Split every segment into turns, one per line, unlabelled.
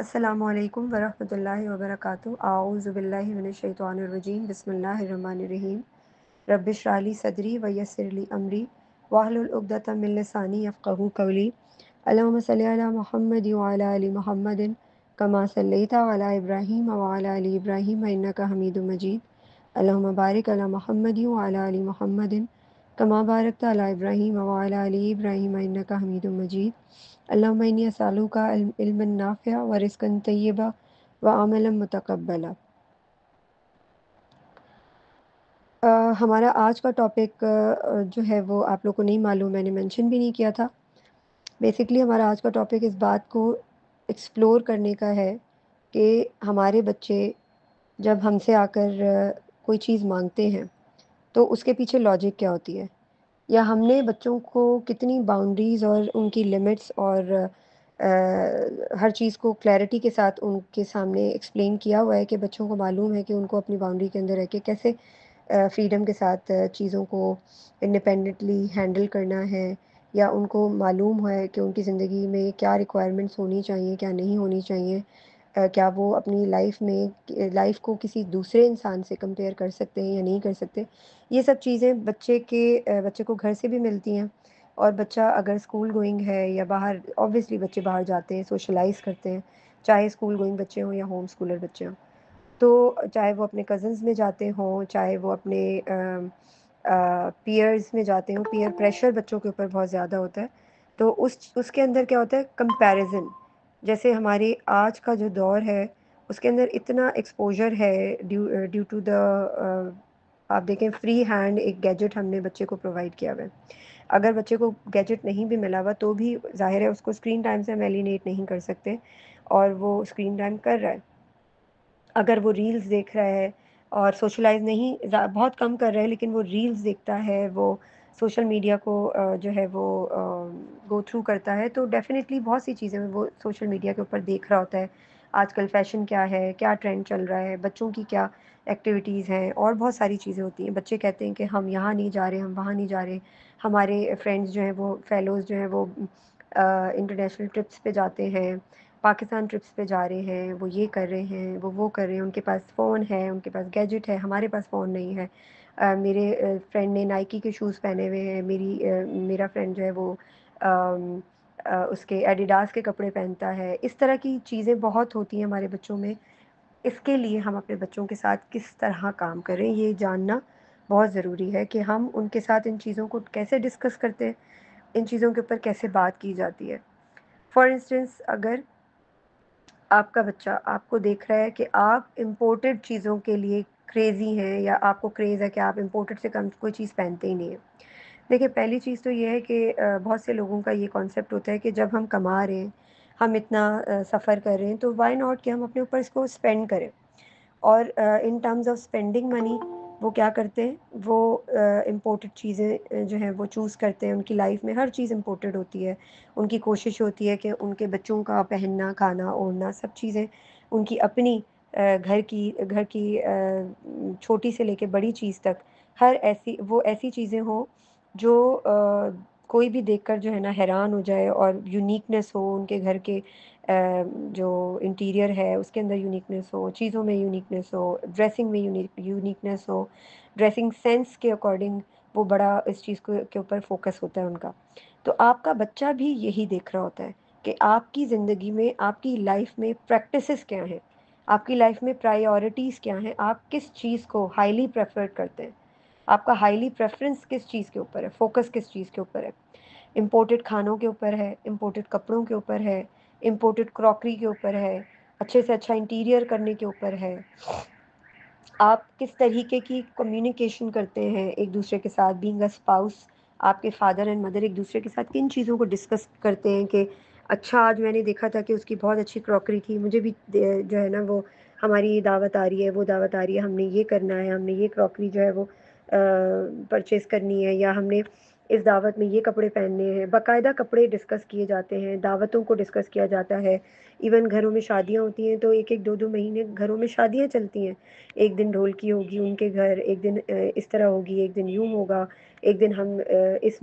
अस्सलामुअलैकुम वरहमतुल्लाहि वबरकातुहू। आऊज़ु बिल्लाहि मिनश्शैतानिर्रजीम। बिस्मिल्लाहिर्रहमानिर्रहीम। रब्बिश्रह ली सदरी व यस्सिर ली अमरी वाहलुल उक़दतम मिन लिसानी यफ़क़हू क़ौली। अल्लाहुम्मा सल्लि अला मुहम्मद व अला आलि मुहम्मदिन कमा सल्लैता अला इब्राहीम व अला आलि इब्राहीम इन्नका हमीदुम मजीद। अल्लाहुम्मा बारिक अला मुहम्मद व अला आलि मुहम्मदिन कमा बारकता अला इब्राहीम व अला आलि इब्राहीम इन्नका हमीदुम मजीद। अल्लाहुम्मा इन्नी अस्अलुका इल्मन नाफ़िअ व रिज़्क़न तय्यबा व अमलन मुतक़ब्बला। हमारा आज का टॉपिक जो है वो आप लोग को नहीं मालूम, मैंने मेंशन भी नहीं किया था। बेसिकली हमारा आज का टॉपिक इस बात को एक्सप्लोर करने का है कि हमारे बच्चे जब हमसे आकर कोई चीज़ माँगते हैं, तो उसके पीछे लॉजिक क्या होती है? या हमने बच्चों को कितनी बाउंड्रीज़ और उनकी लिमिट्स और हर चीज़ को क्लैरिटी के साथ उनके सामने एक्सप्लेन किया हुआ है कि बच्चों को मालूम है कि उनको अपनी बाउंड्री के अंदर रह के कैसे फ्रीडम के साथ चीज़ों को इंडिपेंडेंटली हैंडल करना है, या उनको मालूम है कि उनकी ज़िंदगी में क्या रिक्वायरमेंट्स होनी चाहिए, क्या नहीं होनी चाहिए। क्या वो अपनी लाइफ़ को किसी दूसरे इंसान से कंपेयर कर सकते हैं या नहीं कर सकते। ये सब चीज़ें बच्चे को घर से भी मिलती हैं। और बच्चा अगर स्कूल गोइंग है या बाहर, ऑब्वियसली बच्चे बाहर जाते हैं, सोशलाइज़ करते हैं, चाहे स्कूल गोइंग बच्चे हों या होम स्कूलर बच्चे हों। तो चाहे वो अपने कज़िन्स में जाते हों, चाहे वो अपने पीयर्स में जाते हों, पीयर प्रेशर बच्चों के ऊपर बहुत ज़्यादा होता है। तो उसके अंदर क्या होता है, कंपैरिज़न। जैसे हमारे आज का जो दौर है, उसके अंदर इतना एक्सपोज़र है ड्यू टू आप देखें, फ्री हैंड एक गैजेट हमने बच्चे को प्रोवाइड किया हुआ है। अगर बच्चे को गैजेट नहीं भी मिला हुआ, तो भी ज़ाहिर है उसको स्क्रीन टाइम से हम एलिनेट नहीं कर सकते, और वो स्क्रीन टाइम कर रहा है। अगर वो रील्स देख रहा है और सोशलाइज़ नहीं, बहुत कम कर रहा है, लेकिन वो रील्स देखता है, वो सोशल मीडिया को जो है वो गो थ्रू करता है, तो डेफ़िनेटली बहुत सी चीज़ें वो सोशल मीडिया के ऊपर देख रहा होता है। आजकल फ़ैशन क्या है, क्या ट्रेंड चल रहा है, बच्चों की क्या एक्टिविटीज़ हैं, और बहुत सारी चीज़ें होती हैं। बच्चे कहते हैं कि हम यहाँ नहीं जा रहे, हम वहाँ नहीं जा रहे। हमारे फ्रेंड्स जो हैं वो फेलोज़ जो हैं वो इंटरनेशनल ट्रिप्स पे जाते हैं, पाकिस्तान ट्रिप्स पे जा रहे हैं, वो ये कर रहे हैं, वो कर रहे हैं, उनके पास फ़ोन है, उनके पास गैजेट है, हमारे पास फ़ोन नहीं है। मेरे फ्रेंड ने नाइकी के शूज़ पहने हुए हैं, मेरा फ्रेंड जो है वो अम, उसके एडिडास के कपड़े पहनता है। इस तरह की चीज़ें बहुत होती हैं हमारे बच्चों में। इसके लिए हम अपने बच्चों के साथ किस तरह काम करें, ये जानना बहुत ज़रूरी है कि हम उनके साथ इन चीज़ों को कैसे डिस्कस करते हैं, इन चीज़ों के ऊपर कैसे बात की जाती है। फॉर इंस्टेंस, अगर आपका बच्चा आपको देख रहा है कि आप इम्पोर्टेड चीज़ों के लिए क्रेज़ी हैं, या आपको क्रेज़ है कि आप इम्पोर्टेड से कम कोई चीज़ पहनते ही नहीं हैं। देखिए, पहली चीज़ तो ये है कि बहुत से लोगों का ये कॉन्सेप्ट होता है कि जब हम कमा रहे हैं, हम इतना सफ़र कर रहे हैं, तो व्हाई नॉट कि हम अपने ऊपर इसको स्पेंड करें। और in terms of spending money, वो क्या करते हैं, वो इम्पोर्टेड चीज़ें जो हैं वो चूज़ करते हैं। उनकी लाइफ में हर चीज़ इम्पोर्टेड होती है। उनकी कोशिश होती है कि उनके बच्चों का पहनना, खाना, ओढ़ना, सब चीज़ें उनकी अपनी घर की छोटी से लेके बड़ी चीज़ तक, हर ऐसी चीज़ें हों जो कोई भी देखकर जो है ना हैरान हो जाए, और यूनिकनेस हो उनके घर के, जो इंटीरियर है उसके अंदर यूनिकनेस हो, चीज़ों में यूनिकनेस हो, ड्रेसिंग में यूनिकनेस हो, ड्रेसिंग सेंस के अकॉर्डिंग वो बड़ा इस चीज़ को के ऊपर फोकस होता है उनका। तो आपका बच्चा भी यही देख रहा होता है कि आपकी ज़िंदगी में, आपकी लाइफ में प्रैक्टिसेस क्या हैं, आपकी लाइफ में प्रायोरिटीज़ क्या हैं, आप किस चीज़ को हाईली प्रेफर करते हैं, आपका हाईली प्रेफरेंस किस चीज़ के ऊपर है, फोकस किस चीज़ के ऊपर है। इम्पोर्टेड खानों के ऊपर है, इम्पोर्टेड कपड़ों के ऊपर है, इम्पोर्टेड क्रॉकरी के ऊपर है, अच्छे से अच्छा इंटीरियर करने के ऊपर है। आप किस तरीके की कम्युनिकेशन करते हैं एक दूसरे के साथ, बीइंग अ स्पाउस, आपके फादर एंड मदर एक दूसरे के साथ किन चीज़ों को डिस्कस करते हैं कि अच्छा, आज मैंने देखा था कि उसकी बहुत अच्छी क्रॉकरी थी, मुझे भी जो है ना वो, हमारी ये दावत आ रही है, वो दावत आ रही है, हमने ये करना है, हमने ये क्रॉकरी जो है वो परचेज़ करनी है, या हमने इस दावत में ये कपड़े पहनने हैं। बाकायदा कपड़े डिस्कस किए जाते हैं, दावतों को डिस्कस किया जाता है। इवन घरों में शादियाँ होती हैं, तो 1-1 2-2 महीने घरों में शादियाँ चलती हैं। एक दिन ढोलकी होगी उनके घर, एक दिन इस तरह होगी, एक दिन यूँ होगा, एक दिन हम इस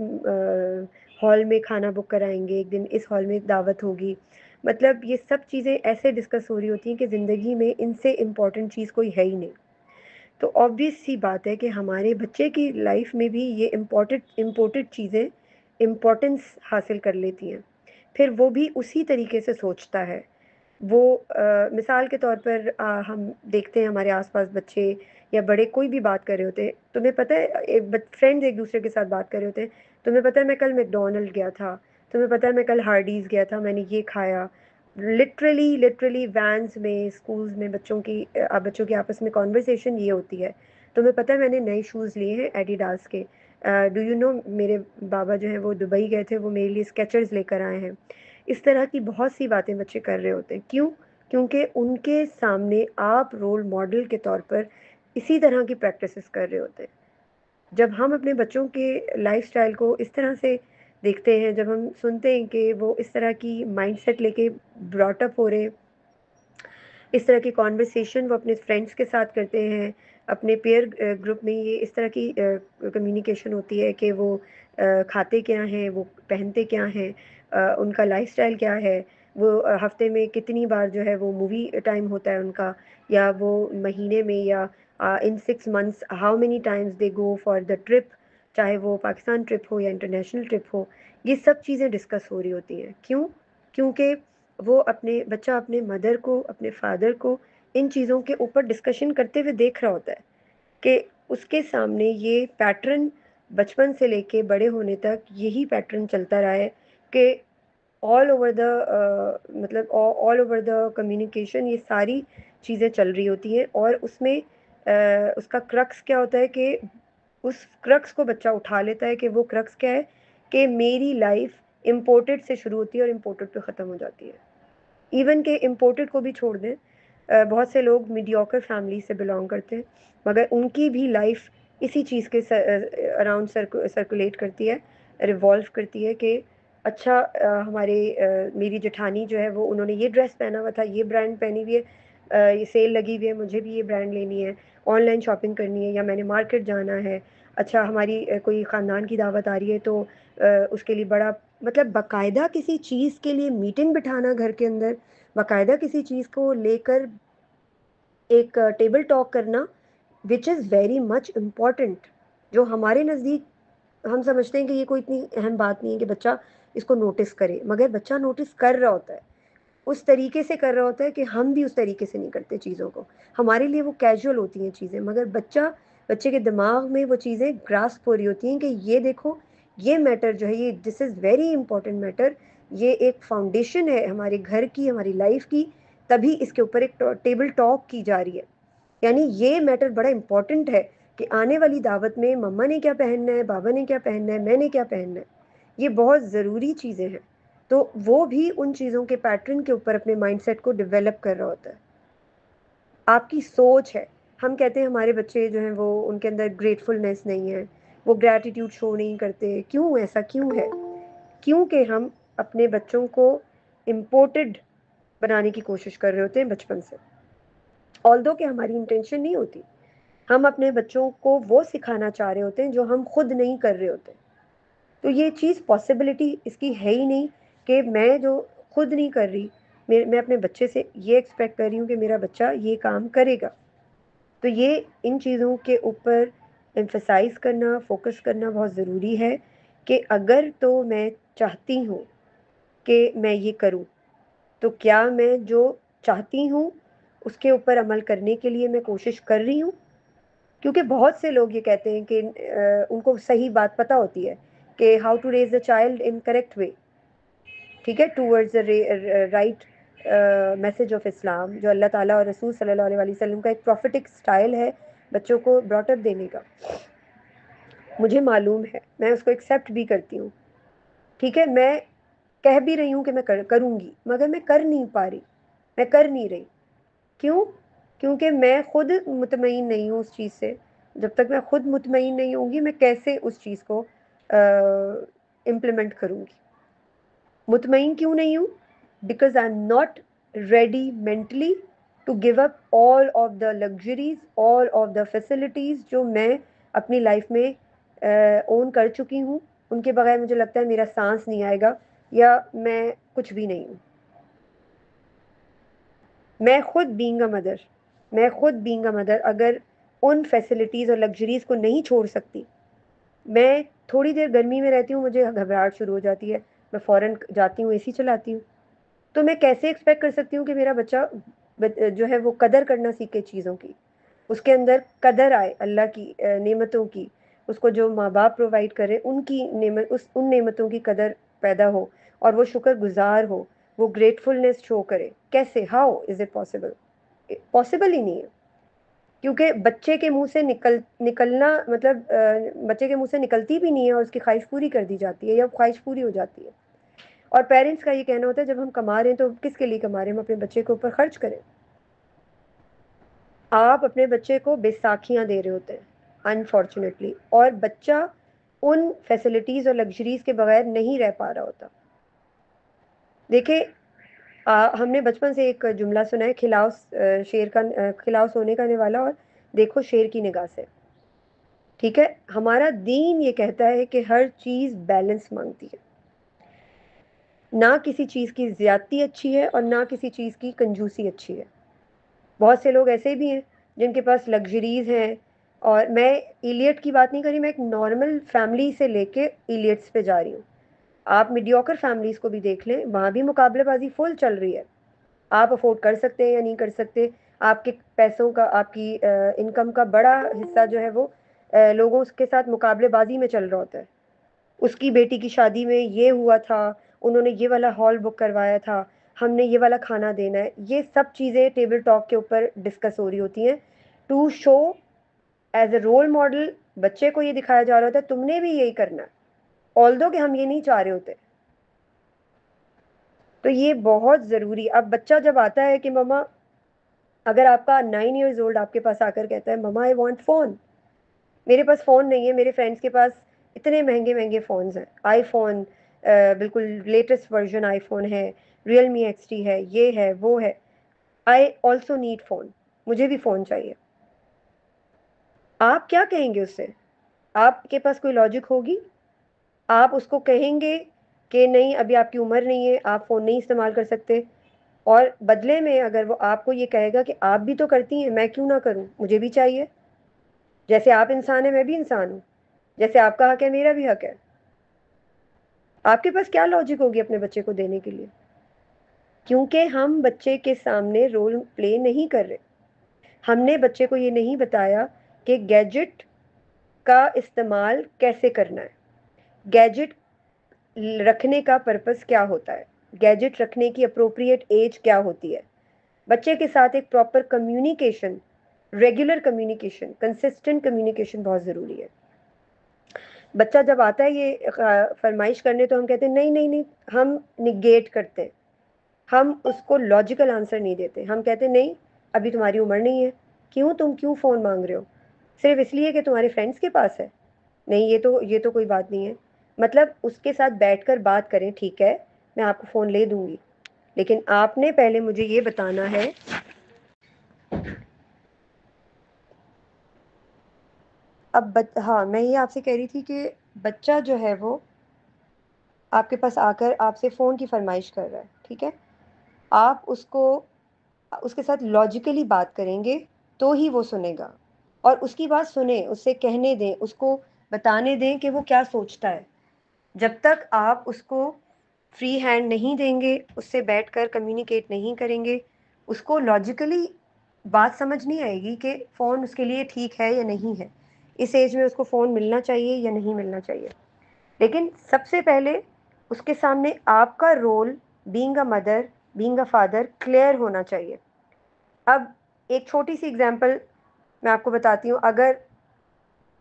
हॉल में खाना बुक कराएँगे, एक दिन इस हॉल में दावत होगी। मतलब ये सब चीज़ें ऐसे डिस्कस हो रही होती हैं कि ज़िंदगी में इनसे इम्पोर्टेंट चीज़ कोई है ही नहीं। तो ऑब्वियस सी बात है कि हमारे बच्चे की लाइफ में भी ये इम्पोर्टेड चीज़ें इम्पोर्टेंस हासिल कर लेती हैं। फिर वो भी उसी तरीके से सोचता है। वो मिसाल के तौर पर हम देखते हैं हमारे आसपास बच्चे या बड़े कोई भी बात कर रहे होते हैं, तुम्हें पता है एक फ्रेंड्स एक दूसरे के साथ बात कर रहे होते हैं, तुम्हें पता है मैं कल मैकडॉनल्ड गया था, तुम्हें पता है मैं कल हार्डीज़ गया था, मैंने ये खाया। लिटरली लिटरली वैन्स में, स्कूल्स में बच्चों की आपस में कॉन्वर्सेशन ये होती है। तुम्हें पता है मैंने नए शूज़ लिए हैं एडिडास के। डू यू नो मेरे बाबा जो हैं वो दुबई गए थे, वो मेरे लिए स्केचर्स लेकर आए हैं। इस तरह की बहुत सी बातें बच्चे कर रहे होते हैं। क्यों? क्योंकि उनके सामने आप रोल मॉडल के तौर पर इसी तरह की प्रैक्टिसेस कर रहे होते हैं। जब हम अपने बच्चों के लाइफ़स्टाइल को इस तरह से देखते हैं, जब हम सुनते हैं कि वो इस तरह की माइंडसेट लेके ब्रॉट अप हो रहे हैं, इस तरह की कॉन्वर्सेशन वो अपने फ्रेंड्स के साथ करते हैं, अपने पीयर ग्रुप में ये इस तरह की कम्युनिकेशन होती है कि वो खाते क्या हैं, वो पहनते क्या हैं, उनका लाइफ़स्टाइल क्या है, वो हफ़्ते में कितनी बार जो है वो मूवी टाइम होता है उनका, या वो महीने में या इन 6 months how many times they go for the trip, चाहे वो पाकिस्तान ट्रिप हो या इंटरनेशनल ट्रिप हो। ये सब चीज़ें डिस्कस हो रही होती हैं। क्यों? क्योंकि वो अपने बच्चा अपने मदर को, अपने फादर को इन चीज़ों के ऊपर डिस्कशन करते हुए देख रहा होता है कि उसके सामने ये पैटर्न बचपन से लेके बड़े होने तक यही पैटर्न चलता रहा है कि ऑल ओवर द मतलब ऑल ओवर द कम्युनिकेशन ये सारी चीज़ें चल रही होती हैं, और उसमें उसका क्रक्स क्या होता है कि उस क्रक्स को बच्चा उठा लेता है कि वो क्रक्स क्या है कि मेरी लाइफ इम्पोर्टेड से शुरू होती है और इम्पोर्टेड पे ख़त्म हो जाती है। इवन के इम्पोर्टेड को भी छोड़ दें, बहुत से लोग मीडियोकर फैमिली से बिलोंग करते हैं, मगर उनकी भी लाइफ इसी चीज़ के अराउंड सर्कुलेट करती है, रिवॉल्व करती है कि अच्छा मेरी जेठानी जो है वो उन्होंने ये ड्रेस पहना हुआ था, ये ब्रांड पहनी हुई है, ये सेल लगी हुई है, मुझे भी ये ब्रांड लेनी है, ऑनलाइन शॉपिंग करनी है, या मैंने मार्केट जाना है। अच्छा हमारी कोई ख़ानदान की दावत आ रही है तो उसके लिए बड़ा मतलब बाकायदा किसी चीज़ के लिए मीटिंग बिठाना घर के अंदर, बाकायदा किसी चीज़ को लेकर एक टेबल टॉक करना, which is very much important. जो हमारे नज़दीक हम समझते हैं कि ये कोई इतनी अहम बात नहीं है कि बच्चा इसको नोटिस करे, मगर बच्चा नोटिस कर रहा होता है, उस तरीके से कर रहा होता है कि हम भी उस तरीके से नहीं करते चीज़ों को। हमारे लिए वो कैजुअल होती हैं चीज़ें, मगर बच्चे के दिमाग में वो चीज़ें ग्रास्प हो रही होती हैं कि ये देखो, ये मैटर जो है, ये this is very important matter, ये एक फाउंडेशन है हमारे घर की, हमारी लाइफ की, तभी इसके ऊपर एक टेबल टॉक की जा रही है। यानी ये मैटर बड़ा इंपॉर्टेंट है कि आने वाली दावत में मम्मा ने क्या पहनना है, बाबा ने क्या पहनना है, मैंने क्या पहनना है। ये बहुत ज़रूरी चीज़ें हैं। तो वो भी उन चीज़ों के पैटर्न के ऊपर अपने माइंडसेट को डेवलप कर रहा होता है। आपकी सोच है। हम कहते हैं हमारे बच्चे जो हैं वो उनके अंदर ग्रेटफुलनेस नहीं है, वो ग्रैटिट्यूड शो नहीं करते। क्यों ऐसा क्यों है? क्योंकि हम अपने बच्चों को इम्पोर्टेड बनाने की कोशिश कर रहे होते हैं बचपन से। ऑल्दो कि हमारी इंटेंशन नहीं होती। हम अपने बच्चों को वो सिखाना चाह रहे होते हैं जो हम खुद नहीं कर रहे होते। तो ये चीज़ पॉसिबिलिटी इसकी है ही नहीं कि मैं जो खुद नहीं कर रही, मैं अपने बच्चे से ये एक्सपेक्ट कर रही हूँ कि मेरा बच्चा ये काम करेगा। तो ये इन चीज़ों के ऊपर एम्फसाइज़ करना, फोकस करना बहुत ज़रूरी है कि अगर तो मैं चाहती हूँ कि मैं ये करूँ, तो क्या मैं जो चाहती हूँ उसके ऊपर अमल करने के लिए मैं कोशिश कर रही हूँ? क्योंकि बहुत से लोग ये कहते हैं कि उनको सही बात पता होती है कि how to raise a child in correct way, ठीक है, towards the right message of Islam, जो अल्लाह ताला और रसूल सल्लल्लाहु अलैहि वसल्लम का एक प्रॉफिटिक स्टाइल है बच्चों को ब्रॉट अप देने का। मुझे मालूम है, मैं उसको एक्सेप्ट भी करती हूँ, ठीक है, मैं कह भी रही हूँ कि मैं करूँगी, मगर मैं कर नहीं पा रही, मैं कर नहीं रही। क्यों? क्योंकि मैं खुद मुतमईन नहीं हूँ उस चीज़ से। जब तक मैं खुद मुतमईन नहीं होंगी, मैं कैसे उस चीज़ को इम्प्लीमेंट करूँगी? मुतमईन क्यों नहीं हूँ? Because I am not ready mentally to give up all of the luxuries, all of the facilities जो मैं अपनी लाइफ़ में ओन कर चुकी हूँ। उनके बगैर मुझे लगता है मेरा साँस नहीं आएगा, या मैं कुछ भी नहीं हूँ। मैं खुद बीइंग अ मदर, अगर उन फैसिलिटीज़ और लग्जरीज़ को नहीं छोड़ सकती, मैं थोड़ी देर गर्मी में रहती हूँ, मुझे घबराहट शुरू हो जाती है, मैं फ़ौरन जाती हूँ एसी चलाती हूँ। तो मैं कैसे एक्सपेक्ट कर सकती हूँ कि मेरा बच्चा जो है वो कदर करना सीखे चीज़ों की, उसके अंदर कदर आए अल्लाह की नेमतों की, उसको जो माँ बाप प्रोवाइड करे उनकी नेमत, उन नेमतों की कदर पैदा हो, और वो शुक्रगुजार हो, वो ग्रेटफुलनेस शो करे। कैसे, how is it possible? Possible ही नहीं है, क्योंकि बच्चे के मुंह से निकलना मतलब बच्चे के मुंह से निकलती भी नहीं है और उसकी ख्वाहिश पूरी कर दी जाती है या ख्वाहिश पूरी हो जाती है। और पेरेंट्स का ये कहना होता है जब हम कमा रहे हैं तो किसके लिए कमा रहे हैं, हम अपने बच्चे के ऊपर खर्च करें। आप अपने बच्चे को बैसाखियां दे रहे होते हैं अनफॉर्चुनेटली, और बच्चा उन फैसिलिटीज़ और लग्जरीज़ के बगैर नहीं रह पा रहा होता। देखिए, हमने बचपन से एक जुमला सुना है, खिलाओ शेर का खिलाओ सोने का निवाला और देखो शेर की निगाह से। ठीक है, हमारा दीन ये कहता है कि हर चीज़ बैलेंस मांगती है, ना किसी चीज़ की ज़्यादती अच्छी है और ना किसी चीज़ की कंजूसी अच्छी है। बहुत से लोग ऐसे भी हैं जिनके पास लग्जरीज़ हैं, और मैं इलियट की बात नहीं कर रही, मैं एक नॉर्मल फैमिली से लेके इलियट्स पे जा रही हूँ। आप मीडियोकर फैमिलीज़ को भी देख लें, वहाँ भी मुकाबलेबाजी फुल चल रही है। आप अफोर्ड कर सकते हैं या नहीं कर सकते, आपके पैसों का, आपकी इनकम का बड़ा हिस्सा जो है वो लोगों के साथ मुकाबलेबाजी में चल रहा होता है। उसकी बेटी की शादी में ये हुआ था, उन्होंने ये वाला हॉल बुक करवाया था, हमने ये वाला खाना देना है, ये सब चीज़ें टेबल टॉक के ऊपर डिस्कस हो रही होती हैं, to show as a role model. बच्चे को ये दिखाया जा रहा होता है तुमने भी यही करना है, ऑल्दो कि हम ये नहीं चाह रहे होते। तो ये बहुत ज़रूरी, अब बच्चा जब आता है कि मम्मा, अगर आपका 9 ईयर्स ओल्ड आपके पास आकर कहता है मम्मा आई वॉन्ट फ़ोन, मेरे पास फ़ोन नहीं है, मेरे फ्रेंड्स के पास इतने महंगे महंगे फ़ोन्स हैं, आईफोन, बिल्कुल लेटेस्ट वर्जन आईफोन है, रियलमी एक्सटी है, ये है वो है, आई ऑल्सो नीड फ़ोन, मुझे भी फ़ोन चाहिए। आप क्या कहेंगे उससे? आपके पास कोई लॉजिक होगी? आप उसको कहेंगे कि नहीं अभी आपकी उम्र नहीं है, आप फ़ोन नहीं इस्तेमाल कर सकते, और बदले में अगर वो आपको ये कहेगा कि आप भी तो करती हैं, मैं क्यों ना करूं, मुझे भी चाहिए, जैसे आप इंसान हैं मैं भी इंसान हूँ, जैसे आपका हक है मेरा भी हक है। आपके पास क्या लॉजिक होगी अपने बच्चे को देने के लिए? क्योंकि हम बच्चे के सामने रोल प्ले नहीं कर रहे, हमने बच्चे को ये नहीं बताया कि गैजेट का इस्तेमाल कैसे करना है, गैजेट रखने का पर्पस क्या होता है, गैजेट रखने की अप्रोप्रिएट एज क्या होती है। बच्चे के साथ एक proper communication, regular communication, consistent communication बहुत ज़रूरी है। बच्चा जब आता है ये फरमाइश करने, तो हम कहते हैं नहीं नहीं नहीं, हम निगेट करते हैं, हम उसको लॉजिकल आंसर नहीं देते, हम कहते हैं नहीं अभी तुम्हारी उम्र नहीं है। क्यों, तुम क्यों फ़ोन मांग रहे हो? सिर्फ इसलिए कि तुम्हारे फ्रेंड्स के पास है? नहीं, ये तो कोई बात नहीं है। मतलब उसके साथ बैठकर बात करें, ठीक है मैं आपको फ़ोन ले दूंगी, लेकिन आपने पहले मुझे ये बताना है। हाँ, मैं ये आपसे कह रही थी कि बच्चा जो है वो आपके पास आकर आपसे फ़ोन की फरमाइश कर रहा है, ठीक है, आप उसको उसके साथ लॉजिकली बात करेंगे तो ही वो सुनेगा, और उसकी बात सुने, उससे कहने दें, उसको बताने दें कि वो क्या सोचता है। जब तक आप उसको फ्री हैंड नहीं देंगे, उससे बैठकर कम्युनिकेट नहीं करेंगे, उसको लॉजिकली बात समझ नहीं आएगी कि फ़ोन उसके लिए ठीक है या नहीं है, इस एज में उसको फ़ोन मिलना चाहिए या नहीं मिलना चाहिए। लेकिन सबसे पहले उसके सामने आपका role being a mother, being a father clear होना चाहिए। अब एक छोटी सी एग्जांपल मैं आपको बताती हूँ। अगर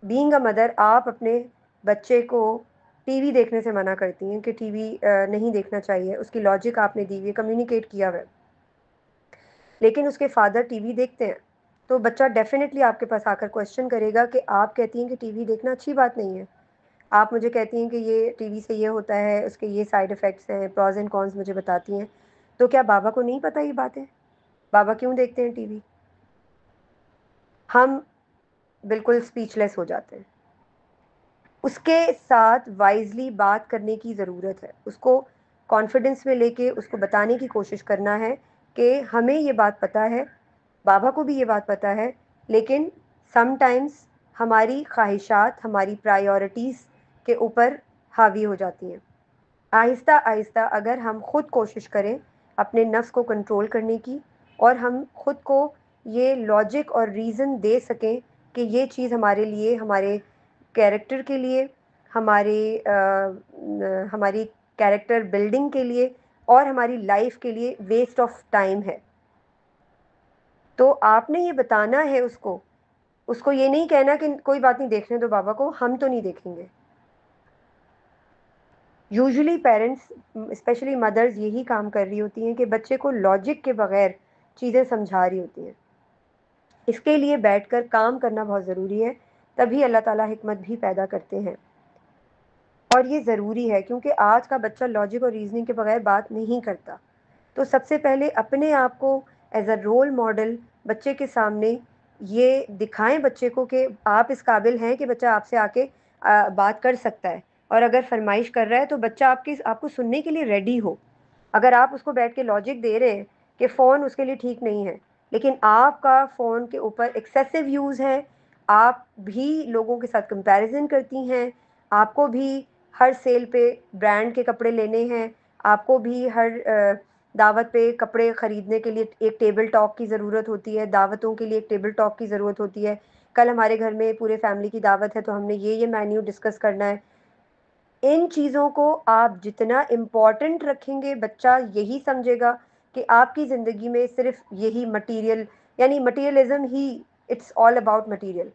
बीइंग अ मदर आप अपने बच्चे को टीवी देखने से मना करती हैं कि टीवी नहीं देखना चाहिए, उसकी लॉजिक आपने दी हुई है, कम्युनिकेट किया हुआ है, लेकिन उसके फादर टीवी देखते हैं, तो बच्चा डेफिनेटली आपके पास आकर क्वेश्चन करेगा कि आप कहती हैं कि टीवी देखना अच्छी बात नहीं है, आप मुझे कहती हैं कि ये टीवी से ये होता है, उसके ये साइड इफ़ेक्ट्स हैं, प्रॉज एंड कॉन्स मुझे बताती हैं, तो क्या बाबा को नहीं पता ये बातें? बाबा क्यों देखते हैं टीवी? हम बिल्कुल स्पीचलेस हो जाते हैं। उसके साथ वाइजली बात करने की ज़रूरत है, उसको कॉन्फिडेंस में लेके उसको बताने की कोशिश करना है कि हमें ये बात पता है, बाबा को भी ये बात पता है, लेकिन समटाइम्स हमारी ख्वाहिशात, हमारी प्रायोरिटीज़ के ऊपर हावी हो जाती हैं। आहिस्ता आहिस्ता अगर हम खुद कोशिश करें अपने नफ्स को कंट्रोल करने की, और हम खुद को ये लॉजिक और रीज़न दे सकें कि ये चीज़ हमारे लिए, हमारे कैरेक्टर के लिए, हमारी कैरेक्टर बिल्डिंग के लिए और हमारी लाइफ के लिए वेस्ट ऑफ टाइम है, तो आपने ये बताना है उसको। उसको ये नहीं कहना कि कोई बात नहीं, देखने दो बाबा को, हम तो नहीं देखेंगे। यूजुअली पेरेंट्स, स्पेशली मदर्स, यही काम कर रही होती हैं कि बच्चे को लॉजिक के बगैर चीज़ें समझा रही होती हैं। इसके लिए बैठकर काम करना बहुत ज़रूरी है, तभी अल्लाह ताला हिकमत भी पैदा करते हैं। और ये ज़रूरी है क्योंकि आज का बच्चा लॉजिक और रीजनिंग के बगैर बात नहीं करता। तो सबसे पहले अपने आप को एज अ रोल मॉडल बच्चे के सामने ये दिखाएं बच्चे को कि आप इस काबिल हैं कि बच्चा आपसे आके बात कर सकता है, और अगर फरमाइश कर रहा है तो बच्चा आपको सुनने के लिए रेडी हो। अगर आप उसको बैठ के लॉजिक दे रहे हैं कि फ़ोन उसके लिए ठीक नहीं है, लेकिन आपका फ़ोन के ऊपर एक्सेसिव यूज़ है, आप भी लोगों के साथ कंपैरिजन करती हैं, आपको भी हर सेल पे ब्रांड के कपड़े लेने हैं, आपको भी हर दावत पे कपड़े ख़रीदने के लिए एक टेबल टॉक की ज़रूरत होती है, दावतों के लिए एक टेबल टॉक की ज़रूरत होती है। कल हमारे घर में पूरे फैमिली की दावत है तो हमने ये मेन्यू डिस्कस करना है। इन चीज़ों को आप जितना इम्पोर्टेंट रखेंगे, बच्चा यही समझेगा कि आपकी ज़िंदगी में सिर्फ यही मटेरियल, यानी materialism he, it's all about material.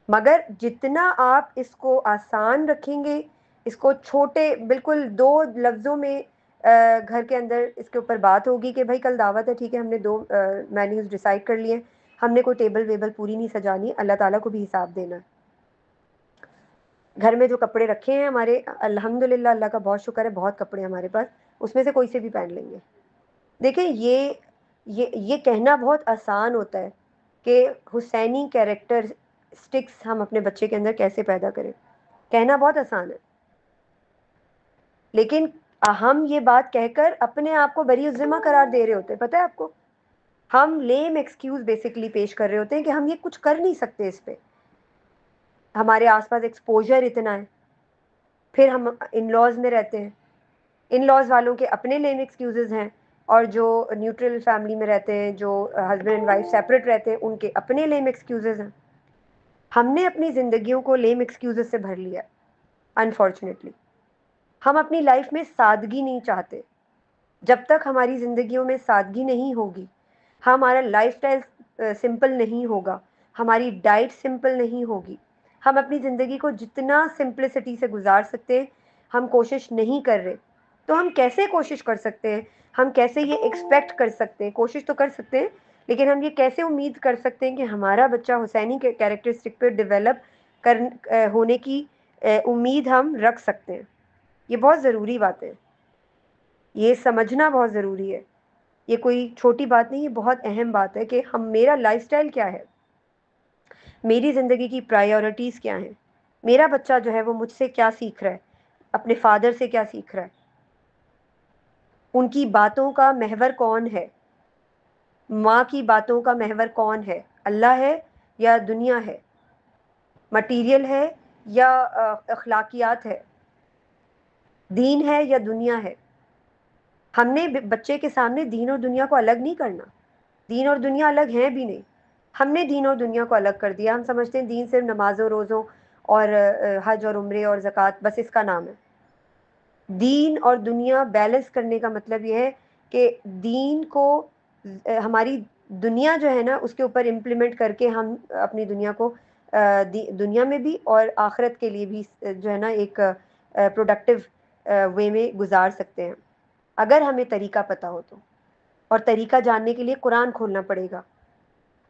मगर जितना आप इसको आसान रखेंगे, इसको छोटे बिल्कुल दो लफ्ज़ों में घर के अंदर इसके ऊपर बात होगी कि भाई कल दावत है, ठीक है, हमने दो मेन्यूज़ डिसाइड कर लिए, हमने कोई टेबल वेबल पूरी नहीं सजानी, अल्लाह ताला को भी हिसाब देना है। घर में जो कपड़े रखे हैं हमारे, अल्हम्दुलिल्लाह, अल्लाह का बहुत शुक्र है, बहुत कपड़े हमारे पास, उसमें से कोई से भी पहन लेंगे। देखिए, ये कहना बहुत आसान होता है कि हुसैनी कैरेक्टर स्टिक्स हम अपने बच्चे के अंदर कैसे पैदा करें, कहना बहुत आसान है, लेकिन हम ये बात कहकर अपने आप को बरी ज़िम्मा करार दे रहे होते हैं। पता है आपको, हम लेम एक्सक्यूज बेसिकली पेश कर रहे होते हैं कि हम ये कुछ कर नहीं सकते, इस पे हमारे आसपास एक्सपोजर इतना है। फिर हम इन लॉज में रहते हैं, इन लॉज वालों के अपने लेम एक्सक्यूजेज हैं, और जो न्यूट्रल फैमिली में रहते हैं, जो हस्बैंड एंड वाइफ सेपरेट रहते हैं, उनके अपने लेम एक्सक्यूजेज हैं। हमने अपनी ज़िंदगियों को लेम एक्सक्यूजेज से भर लिया, अनफॉर्चुनेटली। हम अपनी लाइफ में सादगी नहीं चाहते। जब तक हमारी ज़िंदगियों में सादगी नहीं होगी, हमारा लाइफस्टाइल सिंपल नहीं होगा, हमारी डाइट सिंपल नहीं होगी, हम अपनी ज़िंदगी को जितना सिंपलिसिटी से गुजार सकते हैं हम कोशिश नहीं कर रहे, तो हम कैसे कोशिश कर सकते हैं, हम कैसे ये एक्सपेक्ट कर सकते हैं, कोशिश तो कर सकते हैं, लेकिन हम ये कैसे उम्मीद कर सकते हैं कि हमारा बच्चा हुसैनी के कैरेक्टरिस्टिक पे डेवलप होने की उम्मीद हम रख सकते हैं। ये बहुत ज़रूरी बात है, ये समझना बहुत ज़रूरी है। ये कोई छोटी बात नहीं, ये बहुत अहम बात है कि हम, मेरा लाइफस्टाइल क्या है, मेरी ज़िंदगी की प्रायोरिटीज़ क्या हैं, मेरा बच्चा जो है वो मुझसे क्या सीख रहा है, अपने फादर से क्या सीख रहा है, उनकी बातों का महवर कौन है, माँ की बातों का महवर कौन है, अल्लाह है या दुनिया है, मटीरियल है या अखलाकियात है, दीन है या दुनिया है। हमने बच्चे के सामने दीन और दुनिया को अलग नहीं करना, दीन और दुनिया अलग हैं भी नहीं। हमने दीन और दुनिया को अलग कर दिया, हम समझते हैं दीन सिर्फ नमाज़ों, रोज़ों और हज और उम्रे और ज़कात, बस इसका नाम है। दीन और दुनिया बैलेंस करने का मतलब यह है कि दीन को हमारी दुनिया जो है ना उसके ऊपर इम्प्लीमेंट करके हम अपनी दुनिया को दुनिया में भी और आखिरत के लिए भी जो है ना एक प्रोडक्टिव वे में गुजार सकते हैं, अगर हमें तरीका पता हो तो। और तरीका जानने के लिए कुरान खोलना पड़ेगा,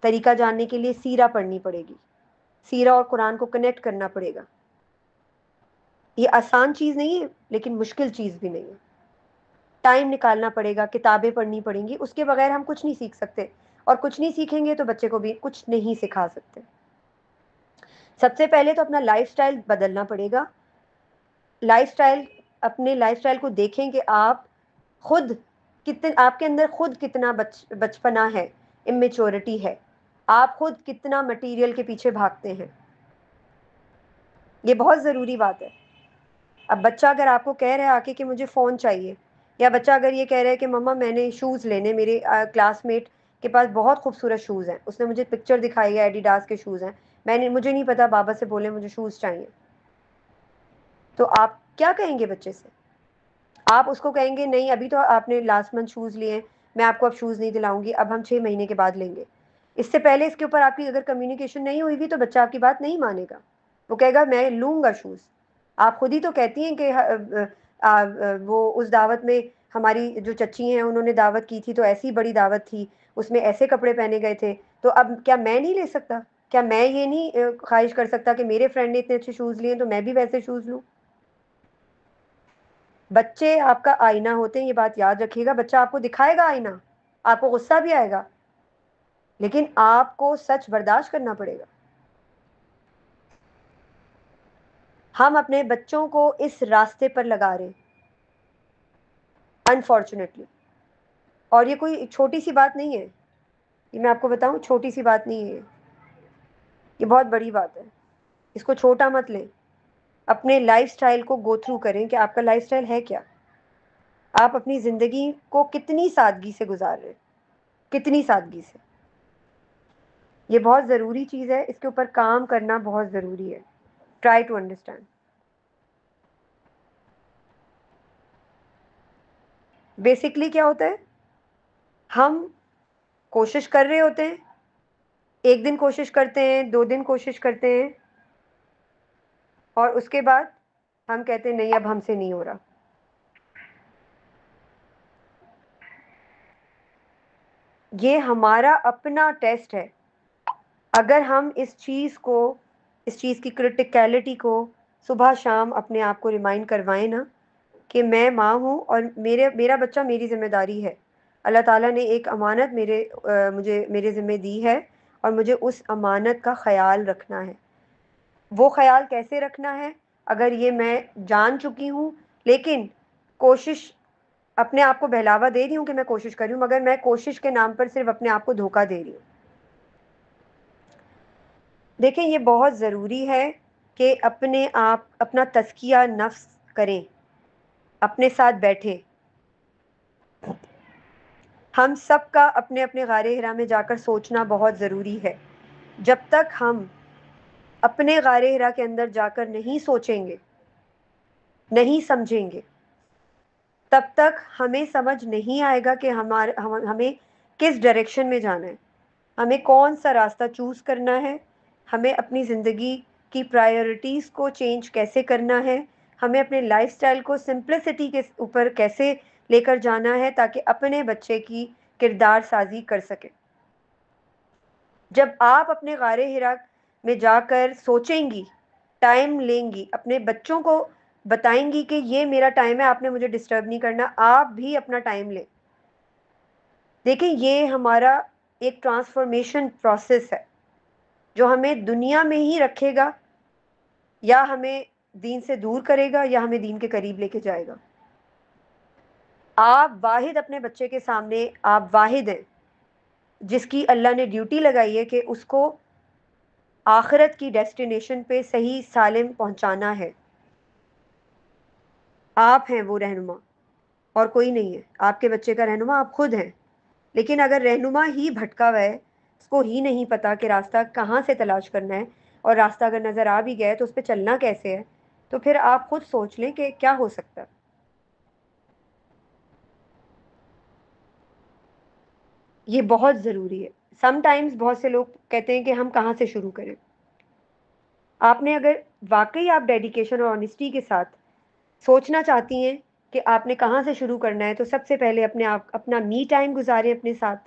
तरीका जानने के लिए सीरा पढ़नी पड़ेगी, सीरा और कुरान को कनेक्ट करना पड़ेगा। ये आसान चीज़ नहीं है, लेकिन मुश्किल चीज़ भी नहीं है। टाइम निकालना पड़ेगा, किताबें पढ़नी पड़ेंगी, उसके बगैर हम कुछ नहीं सीख सकते, और कुछ नहीं सीखेंगे तो बच्चे को भी कुछ नहीं सिखा सकते। सबसे पहले तो अपना लाइफस्टाइल बदलना पड़ेगा। लाइफस्टाइल, अपने लाइफस्टाइल को देखें कि आप खुद आपके अंदर खुद कितना बचपना है, इमेच्योरिटी है, आप खुद कितना मटेरियल के पीछे भागते हैं, ये बहुत ज़रूरी बात है। अब बच्चा अगर आपको कह रहा है आके कि मुझे फ़ोन चाहिए, या बच्चा अगर ये कह रहा है कि मम्मा मैंने शूज़ लेने, मेरे क्लासमेट के पास बहुत खूबसूरत शूज़ हैं, उसने मुझे पिक्चर दिखाई है, एडिडास के शूज़ हैं, मुझे नहीं पता, बाबा से बोले मुझे शूज़ चाहिए, तो आप क्या कहेंगे बच्चे से? आप उसको कहेंगे नहीं अभी तो आपने लास्ट मंथ शूज़ लिए हैं, मैं आपको अब शूज़ नहीं दिलाऊंगी, अब हम 6 महीने के बाद लेंगे। इससे पहले इसके ऊपर आपकी अगर कम्युनिकेशन नहीं हुई थी तो बच्चा आपकी बात नहीं मानेगा, वो कहेगा मैं लूँगा शूज़। आप खुद ही तो कहती हैं कि वो उस दावत में हमारी जो चच्ची हैं उन्होंने दावत की थी तो ऐसी बड़ी दावत थी, उसमें ऐसे कपड़े पहने गए थे, तो अब क्या मैं नहीं ले सकता? क्या मैं ये नहीं ख्वाहिश कर सकता कि मेरे फ्रेंड ने इतने अच्छे शूज़ लिए तो मैं भी वैसे शूज़ लूँ? बच्चे आपका आईना होते हैं, ये बात याद रखिएगा। बच्चा आपको दिखाएगा आईना, आपको गुस्सा भी आएगा, लेकिन आपको सच बर्दाश्त करना पड़ेगा। हम अपने बच्चों को इस रास्ते पर लगा रहे हैं, अनफॉर्चुनेटली। और ये कोई छोटी सी बात नहीं है, ये मैं आपको बताऊं, छोटी सी बात नहीं है ये बहुत बड़ी बात है। इसको छोटा मत लें, अपने लाइफस्टाइल को गो थ्रू करें कि आपका लाइफस्टाइल है क्या, आप अपनी ज़िंदगी को कितनी सादगी से गुजार रहे हैं, कितनी सादगी से। ये बहुत ज़रूरी चीज़ है, इसके ऊपर काम करना बहुत ज़रूरी है। Try to understand. बेसिकली क्या होता है, हम कोशिश कर रहे होते हैं, एक दिन कोशिश करते हैं, 2 दिन कोशिश करते हैं, और उसके बाद हम कहते हैं नहीं अब हमसे नहीं हो रहा। ये हमारा अपना टेस्ट है। अगर हम इस चीज़ की क्रिटिकलिटी को सुबह शाम अपने आप को रिमाइंड करवाएं ना, कि मैं माँ हूँ और मेरा बच्चा मेरी जिम्मेदारी है। अल्लाह ताला ने एक अमानत मुझे मेरे ज़िम्मे दी है, और मुझे उस अमानत का ख्याल रखना है। वो ख्याल कैसे रखना है, अगर ये मैं जान चुकी हूँ, लेकिन कोशिश, अपने आप को बहलावा दे रही हूँ कि मैं कोशिश कर रही हूँ, मगर मैं कोशिश के नाम पर सिर्फ अपने आप को धोखा दे रही हूँ। देखें, ये बहुत ज़रूरी है कि अपना तज़किया नफ्स करें, अपने साथ बैठे। हम सब का अपने अपने गारे हिरा में जाकर सोचना बहुत ज़रूरी है। जब तक हम अपने गारे हिरा के अंदर जाकर नहीं सोचेंगे, नहीं समझेंगे, तब तक हमें समझ नहीं आएगा कि हमें किस डायरेक्शन में जाना है, हमें कौन सा रास्ता चूज़ करना है, हमें अपनी ज़िंदगी की प्रायोरिटीज़ को चेंज कैसे करना है, हमें अपने लाइफस्टाइल को सिंप्लिसिटी के ऊपर कैसे लेकर जाना है, ताकि अपने बच्चे की किरदार साजी कर सके। जब आप अपने गारे हिरा में जाकर सोचेंगी, टाइम लेंगी, अपने बच्चों को बताएंगी कि ये मेरा टाइम है, आपने मुझे डिस्टर्ब नहीं करना, आप भी अपना टाइम लें। देखिए, ये हमारा एक ट्रांसफॉर्मेशन प्रोसेस है जो हमें दुनिया में ही रखेगा, या हमें दीन से दूर करेगा, या हमें दीन के करीब लेके जाएगा। आप वाहिद अपने बच्चे के सामने, आप वाहिद हैं जिसकी अल्लाह ने ड्यूटी लगाई है कि उसको आखिरत की डेस्टिनेशन पे सही सालिम पहुंचाना है। आप हैं वो रहनुमा, और कोई नहीं है। आपके बच्चे का रहनुमा आप खुद हैं। लेकिन अगर रहनुमा ही भटका हुआ है, उसको ही नहीं पता कि रास्ता कहाँ से तलाश करना है, और रास्ता अगर नज़र आ भी गया है तो उस पर चलना कैसे है, तो फिर आप खुद सोच लें कि क्या हो सकता है। ये बहुत ज़रूरी है। समटाइम्स बहुत से लोग कहते हैं कि हम कहाँ से शुरू करें। आपने अगर वाकई आप डेडिकेशन और ऑनेस्टी के साथ सोचना चाहती हैं कि आपने कहाँ से शुरू करना है, तो सबसे पहले अपना मी टाइम गुजारें अपने साथ।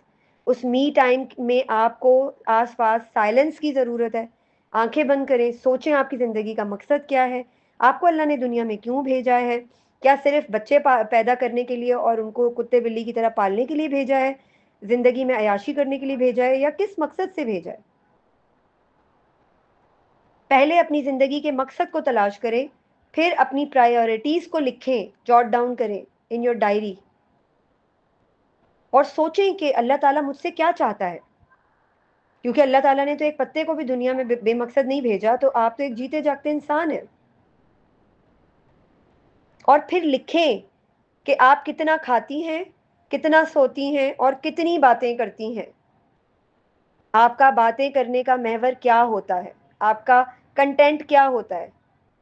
उस मी टाइम में आपको आसपास साइलेंस की ज़रूरत है। आंखें बंद करें, सोचें आपकी ज़िंदगी का मकसद क्या है, आपको अल्लाह ने दुनिया में क्यों भेजा है। क्या सिर्फ बच्चे पैदा करने के लिए और उनको कुत्ते बिल्ली की तरह पालने के लिए भेजा है, ज़िंदगी में अयाशी करने के लिए भेजा है, या किस मकसद से भेजा है। पहले अपनी ज़िंदगी के मकसद को तलाश करें, फिर अपनी प्रायोरिटीज़ को लिखें, जॉट डाउन करें इन योर डायरी। और सोचें कि अल्लाह ताला मुझसे क्या चाहता है, क्योंकि अल्लाह ताला ने तो एक पत्ते को भी दुनिया में बेमकसद नहीं भेजा, तो आप तो एक जीते जागते इंसान हैं। और फिर लिखें कि आप कितना खाती हैं, कितना सोती हैं और कितनी बातें करती हैं। आपका बातें करने का महवर क्या होता है, आपका कंटेंट क्या होता है।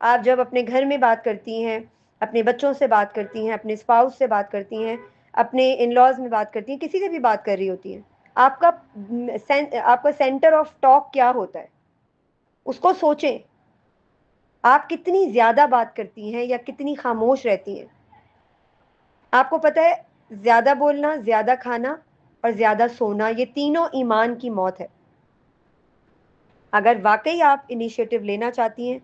आप जब अपने घर में बात करती हैं, अपने बच्चों से बात करती हैं, अपने स्पाउस से बात करती हैं, अपने इन लॉज में बात करती हैं, किसी से भी बात कर रही होती हैं, आपका आपका सेंटर ऑफ टॉक क्या होता है, उसको सोचें। आप कितनी ज्यादा बात करती हैं या कितनी खामोश रहती हैं। आपको पता है, ज्यादा बोलना, ज्यादा खाना और ज्यादा सोना, ये तीनों ईमान की मौत है। अगर वाकई आप इनिशिएटिव लेना चाहती हैं,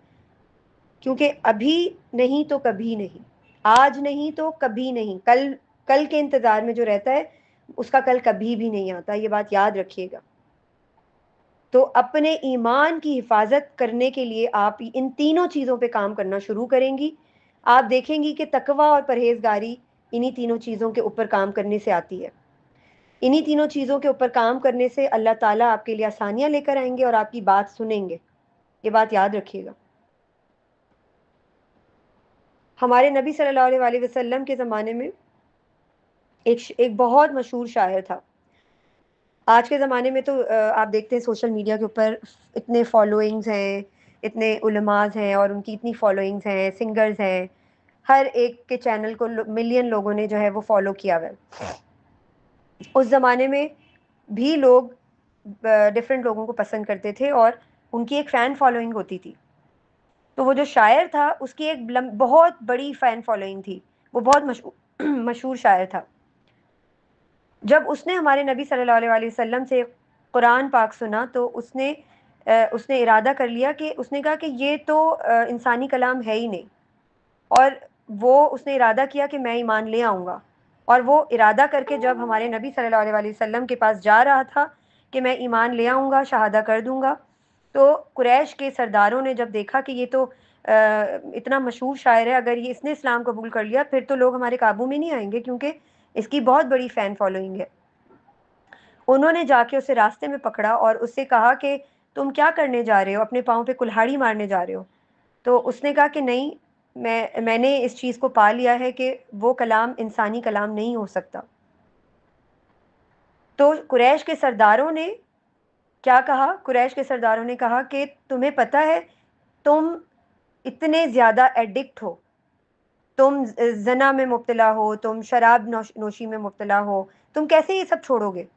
क्योंकि अभी नहीं तो कभी नहीं, आज नहीं तो कभी नहीं, कल, कल के इंतजार में जो रहता है उसका कल कभी भी नहीं आता, ये बात याद रखिएगा। तो अपने ईमान की हिफाजत करने के लिए आप इन तीनों चीज़ों पे काम करना शुरू करेंगी। आप देखेंगी कि तकवा और परहेजगारी इन्हीं तीनों चीज़ों के ऊपर काम करने से आती है। इन्हीं तीनों चीज़ों के ऊपर काम करने से अल्लाह ताला आपके लिए आसानियां लेकर आएंगे और आपकी बात सुनेंगे। ये बात याद रखिएगा। हमारे नबी सल्लल्लाहु अलैहि वसल्लम के ज़माने में एक बहुत मशहूर शायर था। आज के ज़माने में तो आप देखते हैं सोशल मीडिया के ऊपर इतने फॉलोइंग्स हैं, इतने उलमाज हैं और उनकी इतनी फॉलोइंग्स हैं, सिंगर्स हैं, हर एक के चैनल को मिलियन लोगों ने जो है वो फॉलो किया हुआ है। उस ज़माने में भी लोग डिफरेंट लोगों को पसंद करते थे और उनकी एक फ़ैन फॉलोइंग होती थी। तो वो जो शायर था उसकी एक बहुत बड़ी फ़ैन फॉलोइंग थी, वो बहुत मशहूर मशहूर शायर था। जब उसने हमारे नबी सल्लल्लाहु अलैहि वसल्लम से कुरान पाक सुना तो उसने इरादा कर लिया कि उसने कहा कि ये तो इंसानी कलाम है ही नहीं। और वो उसने इरादा किया कि मैं ईमान ले आऊँगा। और वो इरादा करके जब हमारे नबी सल्लल्लाहु अलैहि वसल्लम के पास जा रहा था कि मैं ईमान ले आऊँगा, शहादा कर दूँगा, तो कुरैश के सरदारों ने जब देखा कि ये तो इतना मशहूर शायर है, अगर ये इसने इस्लाम कबूल कर लिया फिर तो लोग हमारे काबू में नहीं आएंगे, क्योंकि इसकी बहुत बड़ी फ़ैन फॉलोइंग है। उन्होंने जाके उसे रास्ते में पकड़ा और उससे कहा कि तुम क्या करने जा रहे हो, अपने पाँव पे कुल्हाड़ी मारने जा रहे हो। तो उसने कहा कि नहीं, मैंने इस चीज़ को पा लिया है कि वो कलाम इंसानी कलाम नहीं हो सकता। तो कुरैश के सरदारों ने क्या कहा, कुरैश के सरदारों ने कहा कि तुम्हें पता है, तुम इतने ज़्यादा एडिक्ट हो, तुम जना में मुब्तला हो, तुम शराब नोशी में मुब्तला हो, तुम कैसे ये सब छोड़ोगे।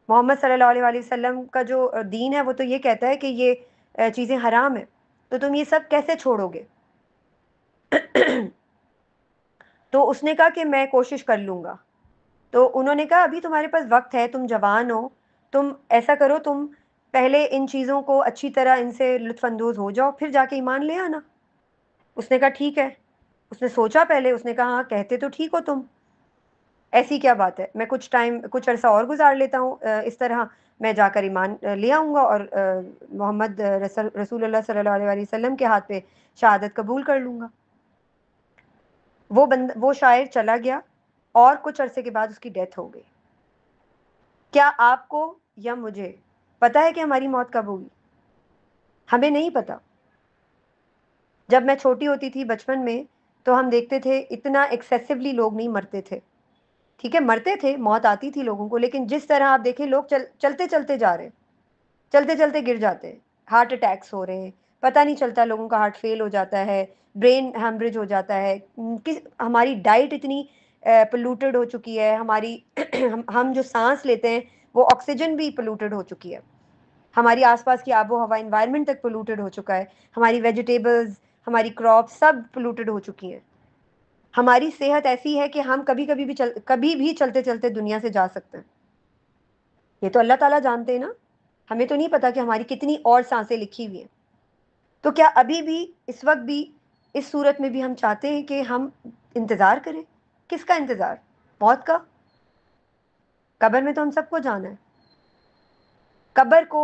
मोहम्मद सल्लल्लाहु अलैहि वसल्लम का जो दीन है वो तो ये कहता है कि ये चीज़ें हराम है, तो तुम ये सब कैसे छोड़ोगे। तो उसने कहा कि मैं कोशिश कर लूँगा। तो उन्होंने कहा अभी तुम्हारे पास वक्त है, तुम जवान हो, तुम ऐसा करो, तुम पहले इन चीज़ों को अच्छी तरह इनसे लुत्फ़अंदोज़ हो जाओ, फिर जाके ईमान ले आना। उसने कहा ठीक है। उसने सोचा पहले, उसने कहा हाँ कहते तो ठीक हो तुम, ऐसी क्या बात है, मैं कुछ टाइम कुछ अरसा और गुजार लेता हूँ, इस तरह मैं जाकर ईमान ले आऊँगा और मोहम्मद रसूलुल्लाह सल्लल्लाहु अलैहि वसल्लम के हाथ पे शहादत कबूल कर लूँगा। वो शायर चला गया और कुछ अरसे के बाद उसकी डेथ हो गई। क्या आपको या मुझे पता है कि हमारी मौत कब होगी? हमें नहीं पता। जब मैं छोटी होती थी बचपन में, तो हम देखते थे इतना एक्सेसिवली लोग नहीं मरते थे। ठीक है, मरते थे, मौत आती थी लोगों को, लेकिन जिस तरह आप देखें लोग चलते चलते जा रहे हैं, चलते चलते गिर जाते हैं, हार्ट अटैक्स हो रहे हैं, पता नहीं चलता, लोगों का हार्ट फेल हो जाता है, ब्रेन हैमरेज हो जाता है। हमारी डाइट इतनी पोल्यूटेड हो चुकी है, हमारी हम जो सांस लेते हैं वो ऑक्सीजन भी पोल्यूटेड हो चुकी है, हमारी आसपास की आबो हवा इन्वायरमेंट तक पोल्यूटेड हो चुका है, हमारी वेजिटेबल्स, हमारी क्रॉप सब पोल्यूटेड हो चुकी हैं। हमारी सेहत ऐसी है कि हम कभी भी चलते चलते दुनिया से जा सकते हैं। ये तो अल्लाह ताला जानते हैं ना, हमें तो नहीं पता कि हमारी कितनी और सांसें लिखी हुई हैं। तो क्या अभी भी, इस वक्त भी, इस सूरत में भी हम चाहते हैं कि हम इंतज़ार करें? किसका इंतज़ार? मौत का। कब्र में तो हम सबको जाना है। कब्र को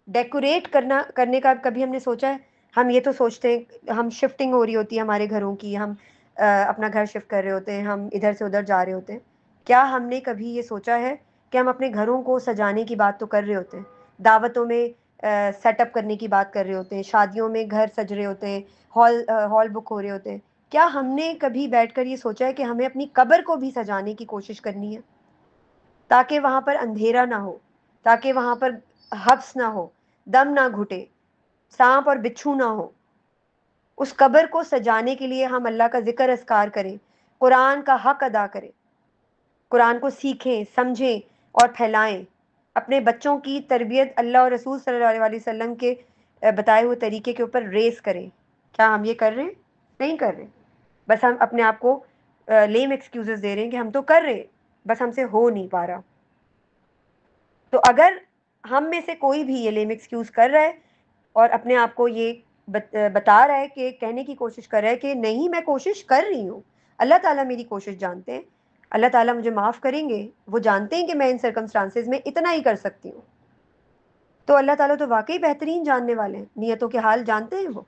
डेकोरेट करने का कभी हमने सोचा है? हम ये तो सोचते हैं, हम शिफ्टिंग हो रही होती है हमारे घरों की, हम अपना घर शिफ्ट कर रहे होते हैं, हम इधर से उधर जा रहे होते हैं, क्या हमने कभी ये सोचा है कि हम अपने घरों को सजाने की बात तो कर रहे होते हैं, दावतों में सेटअप करने की बात कर रहे होते हैं, शादियों में घर सज रहे होते हैं, हॉल बुक हो रहे होते हैं। क्या हमने कभी बैठकर ये सोचा है कि हमें अपनी कब्र को भी सजाने की कोशिश करनी है, ताकि वहां पर अंधेरा ना हो, ताकि वहां पर हब्स ना हो, दम ना घुटे, सांप और बिच्छू ना हो। उस कब्र को सजाने के लिए हम अल्लाह का जिक्र अस्कार करें, कुरान का हक अदा करें, कुरान को सीखें, समझें और फैलाएं। अपने बच्चों की तरबियत अल्लाह और रसूल सल्लल्लाहु अलैहि वसल्लम के बताए हुए तरीके के ऊपर रेस करें। क्या हम ये कर रहे हैं? नहीं कर रहे। बस हम अपने आप को लेम एक्सक्यूजेस दे रहे हैं कि हम तो कर रहे हैं, बस हमसे हो नहीं पा रहा। तो अगर हम में से कोई भी ये लेम एक्सक्यूज कर रहा है और अपने आप को ये बता रहा है, कि कहने की कोशिश कर रहा है कि नहीं मैं कोशिश कर रही हूँ, अल्लाह ताला मेरी कोशिश जानते हैं, अल्लाह ताला मुझे माफ़ करेंगे, वो जानते हैं कि मैं इन सर्कमस्टांसेस में इतना ही कर सकती हूँ, तो अल्लाह ताला तो वाकई बेहतरीन जानने वाले हैं, नियतों के हाल जानते हैं वो।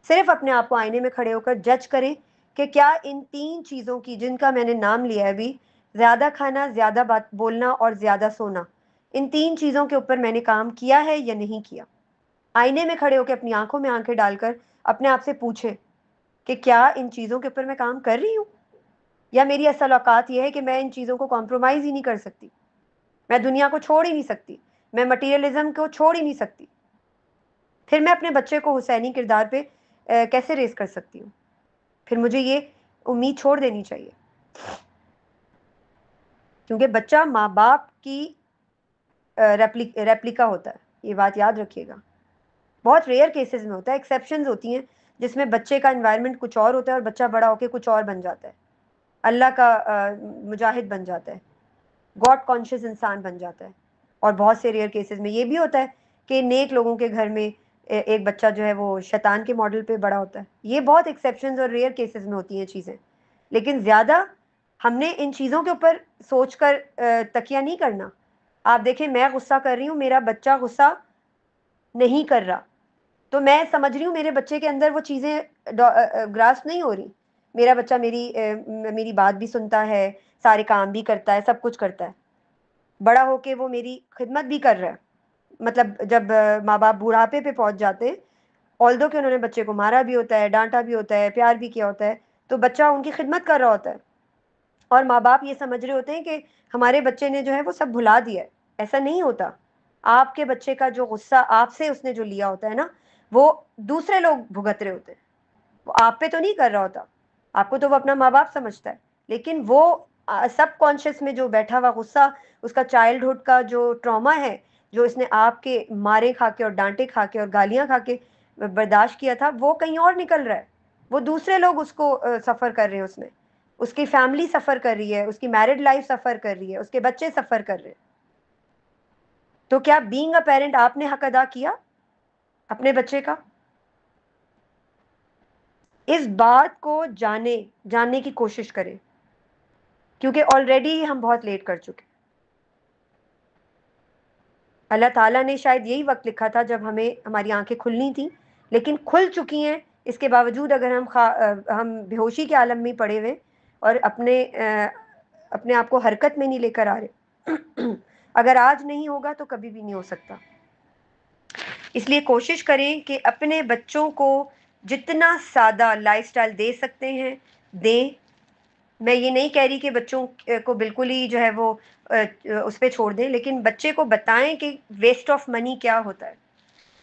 सिर्फ अपने आप को आईने में खड़े होकर जज करें कि क्या इन 3 चीज़ों की जिनका मैंने नाम लिया है अभी, ज़्यादा खाना, ज़्यादा बात बोलना और ज़्यादा सोना, इन 3 चीज़ों के ऊपर मैंने काम किया है या नहीं किया। आईने में खड़े होकर अपनी आंखों में आंखें डालकर अपने आप से पूछे कि क्या इन चीज़ों के ऊपर मैं काम कर रही हूँ, या मेरी असल औकात यह है कि मैं इन चीज़ों को कॉम्प्रोमाइज़ ही नहीं कर सकती, मैं दुनिया को छोड़ ही नहीं सकती, मैं मटीरियलिज्म को छोड़ ही नहीं सकती। फिर मैं अपने बच्चे को हुसैनी किरदार पे कैसे रेस कर सकती हूँ? फिर मुझे ये उम्मीद छोड़ देनी चाहिए, क्योंकि बच्चा माँ बाप की रेप्लिका होता है, ये बात याद रखिएगा। बहुत रेयर केसेस में होता है, एक्सेप्शंस होती हैं जिसमें बच्चे का एनवायरनमेंट कुछ और होता है और बच्चा बड़ा होकर कुछ और बन जाता है, अल्लाह का मुजाहिद बन जाता है, गॉड कॉन्शियस इंसान बन जाता है। और बहुत से रेयर केसेस में ये भी होता है कि नेक लोगों के घर में एक बच्चा जो है वो शैतान के मॉडल पे बड़ा होता है। ये बहुत एक्सेप्शंस और रेयर केसेस में होती हैं चीज़ें, लेकिन ज़्यादा हमने इन चीज़ों के ऊपर सोचकर तकिया नहीं करना। आप देखें, मैं गुस्सा कर रही हूँ, मेरा बच्चा गुस्सा नहीं कर रहा, तो मैं समझ रही हूँ मेरे बच्चे के अंदर वो चीज़ें ग्रास्प नहीं हो रही। मेरा बच्चा मेरी बात भी सुनता है, सारे काम भी करता है, सब कुछ करता है, बड़ा होके वो मेरी खिदमत भी कर रहा है। मतलब जब माँ बाप बुढ़ापे पे पहुंच जाते हैं, ऑल्दो कि उन्होंने बच्चे को मारा भी होता है, डांटा भी होता है, प्यार भी किया होता है, तो बच्चा उनकी खिदमत कर रहा होता है, और माँ बाप ये समझ रहे होते हैं कि हमारे बच्चे ने जो है वो सब भुला दिया है। ऐसा नहीं होता। आपके बच्चे का जो गुस्सा आपसे उसने जो लिया होता है ना, वो दूसरे लोग भुगत रहे होते हैं, वो आप पे तो नहीं कर रहा होता। आपको तो वो अपना माँ बाप समझता है, लेकिन वो सब कॉन्शियस में जो बैठा हुआ गुस्सा, उसका चाइल्डहुड का जो ट्रॉमा है, जो इसने आपके मारे खा के और डांटे खा के और गालियां खा के बर्दाश्त किया था, वो कहीं और निकल रहा है। वो दूसरे लोग उसको सफ़र कर रहे हैं, उसमें उसकी फैमिली सफ़र कर रही है, उसकी मैरिड लाइफ सफ़र कर रही है, उसके बच्चे सफ़र कर रहे हैं। तो क्या बीइंग अ पेरेंट आपने हक अदा किया अपने बच्चे का? इस बात को जानने की कोशिश करें, क्योंकि ऑलरेडी हम बहुत लेट कर चुके। अल्लाह ताला ने शायद यही वक्त लिखा था जब हमें हमारी आंखें खुलनी थी, लेकिन खुल चुकी हैं। इसके बावजूद अगर हम बेहोशी के आलम में पड़े हुए और अपने आप को हरकत में नहीं लेकर आ रहे, अगर आज नहीं होगा तो कभी भी नहीं हो सकता। इसलिए कोशिश करें कि अपने बच्चों को जितना सादा लाइफस्टाइल दे सकते हैं दें। मैं ये नहीं कह रही कि बच्चों को बिल्कुल ही जो है वो उस पे छोड़ दें, लेकिन बच्चे को बताएं कि वेस्ट ऑफ मनी क्या होता है।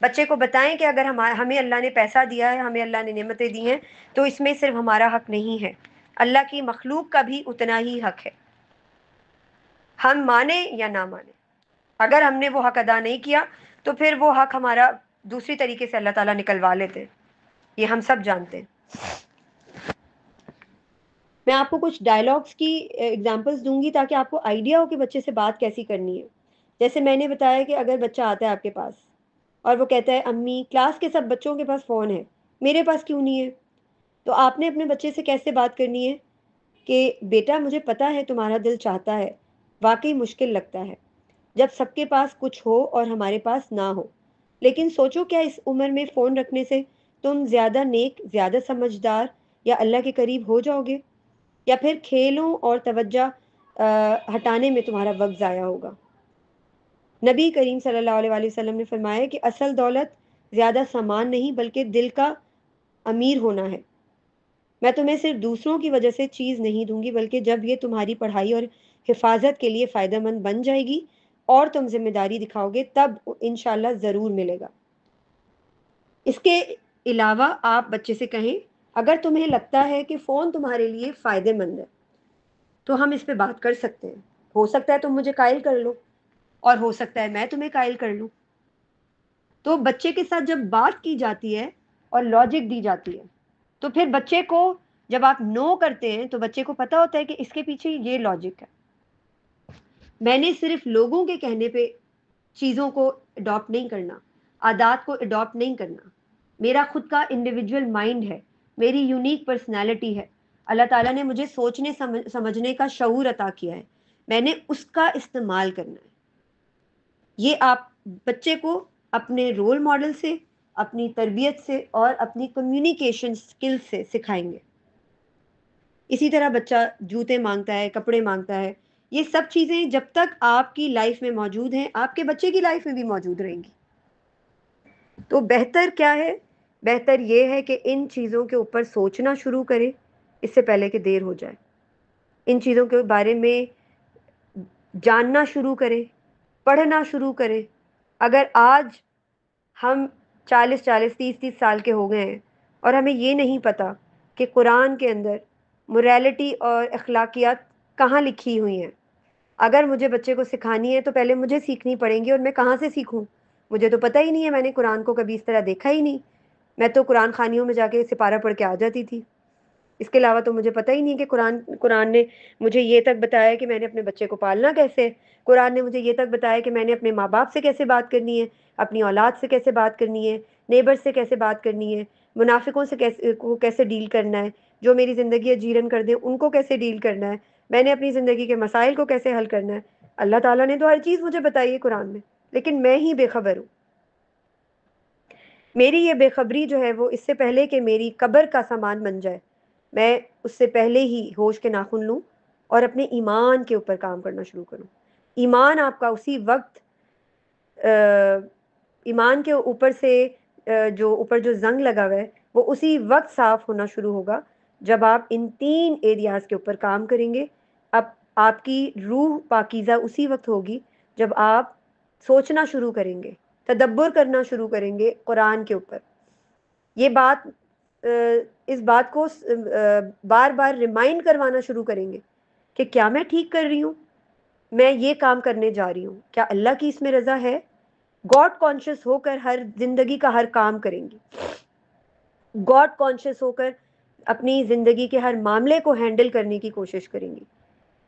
बच्चे को बताएं कि अगर हमें अल्लाह ने पैसा दिया है, हमें अल्लाह ने नेमतें दी हैं, तो इसमें सिर्फ हमारा हक नहीं है, अल्लाह की मखलूक का भी उतना ही हक है, हम माने या ना माने। अगर हमने वो हक अदा नहीं किया तो फिर वो हक हमारा दूसरी तरीके से अल्लाह ताला निकलवा लेते हैं, ये हम सब जानते हैं। मैं आपको कुछ डायलॉग्स की एग्जांपल्स दूंगी ताकि आपको आइडिया हो कि बच्चे से बात कैसी करनी है। जैसे मैंने बताया कि अगर बच्चा आता है आपके पास और वो कहता है अम्मी क्लास के सब बच्चों के पास फ़ोन है, मेरे पास क्यों नहीं है, तो आपने अपने बच्चे से कैसे बात करनी है कि बेटा मुझे पता है तुम्हारा दिल चाहता है, वाकई मुश्किल लगता है जब सबके पास कुछ हो और हमारे पास ना हो, लेकिन सोचो क्या इस उम्र में फ़ोन रखने से तुम ज़्यादा नेक, ज़्यादा समझदार या अल्लाह के करीब हो जाओगे, या फिर खेलों और तवज्जो हटाने में तुम्हारा वक्त ज़ाया होगा। नबी करीम सल्लल्लाहु अलैहि वसल्लम ने फरमाया कि असल दौलत ज़्यादा सामान नहीं बल्कि दिल का अमीर होना है। मैं तुम्हें सिर्फ दूसरों की वजह से चीज़ नहीं दूंगी, बल्कि जब ये तुम्हारी पढ़ाई और हिफाजत के लिए फ़ायदेमंद बन जाएगी और तुम जिम्मेदारी दिखाओगे, तब इंशाल्लाह ज़रूर मिलेगा। इसके अलावा आप बच्चे से कहें, अगर तुम्हें लगता है कि फ़ोन तुम्हारे लिए फ़ायदेमंद है तो हम इस पे बात कर सकते हैं। हो सकता है तुम मुझे कायल कर लो और हो सकता है मैं तुम्हें कायल कर लूं। तो बच्चे के साथ जब बात की जाती है और लॉजिक दी जाती है, तो फिर बच्चे को, जब आप नो करते हैं तो बच्चे को पता होता है कि इसके पीछे ये लॉजिक है। मैंने सिर्फ लोगों के कहने पे चीज़ों को अडॉप्ट नहीं करना, आदात को अडॉप्ट नहीं करना। मेरा खुद का इंडिविजुअल माइंड है, मेरी यूनिक पर्सनैलिटी है। अल्लाह ताला ने मुझे सोचने समझने का शऊर अता किया है, मैंने उसका इस्तेमाल करना है। ये आप बच्चे को अपने रोल मॉडल से, अपनी तरबियत से और अपनी कम्युनिकेशन स्किल्स से सिखाएंगे। इसी तरह बच्चा जूते मांगता है, कपड़े मांगता है, ये सब चीज़ें जब तक आपकी लाइफ में मौजूद हैं, आपके बच्चे की लाइफ में भी मौजूद रहेंगी। तो बेहतर क्या है? बेहतर ये है कि इन चीज़ों के ऊपर सोचना शुरू करें इससे पहले कि देर हो जाए। इन चीज़ों के बारे में जानना शुरू करें, पढ़ना शुरू करें। अगर आज हम 40-40, 30-30 साल के हो गए हैं और हमें ये नहीं पता कि कुरान के अंदर मोरालिटी और अखलाकियात कहाँ लिखी हुई हैं, अगर मुझे बच्चे को सिखानी है तो पहले मुझे सीखनी पड़ेंगी, और मैं कहाँ से सीखूं? मुझे तो पता ही नहीं है, मैंने कुरान को कभी इस तरह देखा ही नहीं। मैं तो कुरान खानियों में जाके सिपारा पढ़ के आ जाती थी। इसके अलावा तो मुझे पता ही नहीं कि कुरान कुरान ने मुझे ये तक बताया कि मैंने अपने बच्चे को पालना कैसे है। कुरान ने मुझे ये तक बताया कि मैंने अपने माँ बाप से कैसे बात करनी है, अपनी औलाद से कैसे बात करनी है, नेबर से कैसे बात करनी है, मुनाफिकों से कैसे डील करना है, जो मेरी ज़िंदगी अजीरन कर दें उनको कैसे डील करना है, मैंने अपनी ज़िंदगी के मसाइल को कैसे हल करना है। अल्लाह ताला ने तो हर चीज़ मुझे बताई है कुरान में, लेकिन मैं ही बेखबर हूँ। मेरी ये बेखबरी जो है वो इससे पहले कि मेरी कब्र का सामान बन जाए, मैं उससे पहले ही होश के नाखून लूँ और अपने ईमान के ऊपर काम करना शुरू करूँ। ईमान आपका उसी वक्त ईमान के ऊपर से जो ऊपर जो जंग लगा हुआ है वो उसी वक्त साफ होना शुरू होगा जब आप इन 3 एरियाज़ के ऊपर काम करेंगे। अब आपकी रूह पाकीज़ा उसी वक्त होगी जब आप सोचना शुरू करेंगे, तदब्बर करना शुरू करेंगे कुरान के ऊपर। ये बात इस बात को बार बार रिमाइंड करवाना शुरू करेंगे कि क्या मैं ठीक कर रही हूँ, मैं ये काम करने जा रही हूँ, क्या अल्लाह की इसमें रजा है। गॉड कॉन्शियस होकर हर जिंदगी का हर काम करेंगी, गॉड कॉन्शियस होकर अपनी ज़िंदगी के हर मामले को हैंडल करने की कोशिश करेंगी,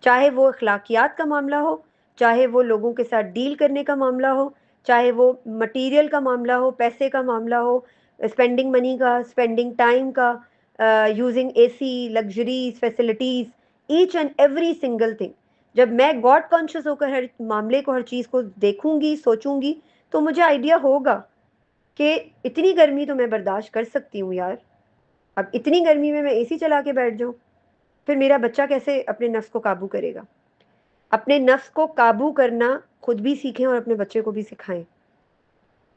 चाहे वो अखलाकियात का मामला हो, चाहे वो लोगों के साथ डील करने का मामला हो, चाहे वो मटेरियल का मामला हो, पैसे का मामला हो, स्पेंडिंग मनी का, स्पेंडिंग टाइम का, using AC, luxuries, facilities, each and every single thing. जब मैं गॉड कॉन्शियस होकर हर मामले को, हर चीज़ को देखूंगी, सोचूंगी, तो मुझे आइडिया होगा कि इतनी गर्मी तो मैं बर्दाश्त कर सकती हूँ यार। अब इतनी गर्मी में मैं एसी चला के बैठ जाऊँ, फिर मेरा बच्चा कैसे अपने नफ्स को काबू करेगा। अपने नफ्स को काबू करना खुद भी सीखें और अपने बच्चे को भी सिखाएं,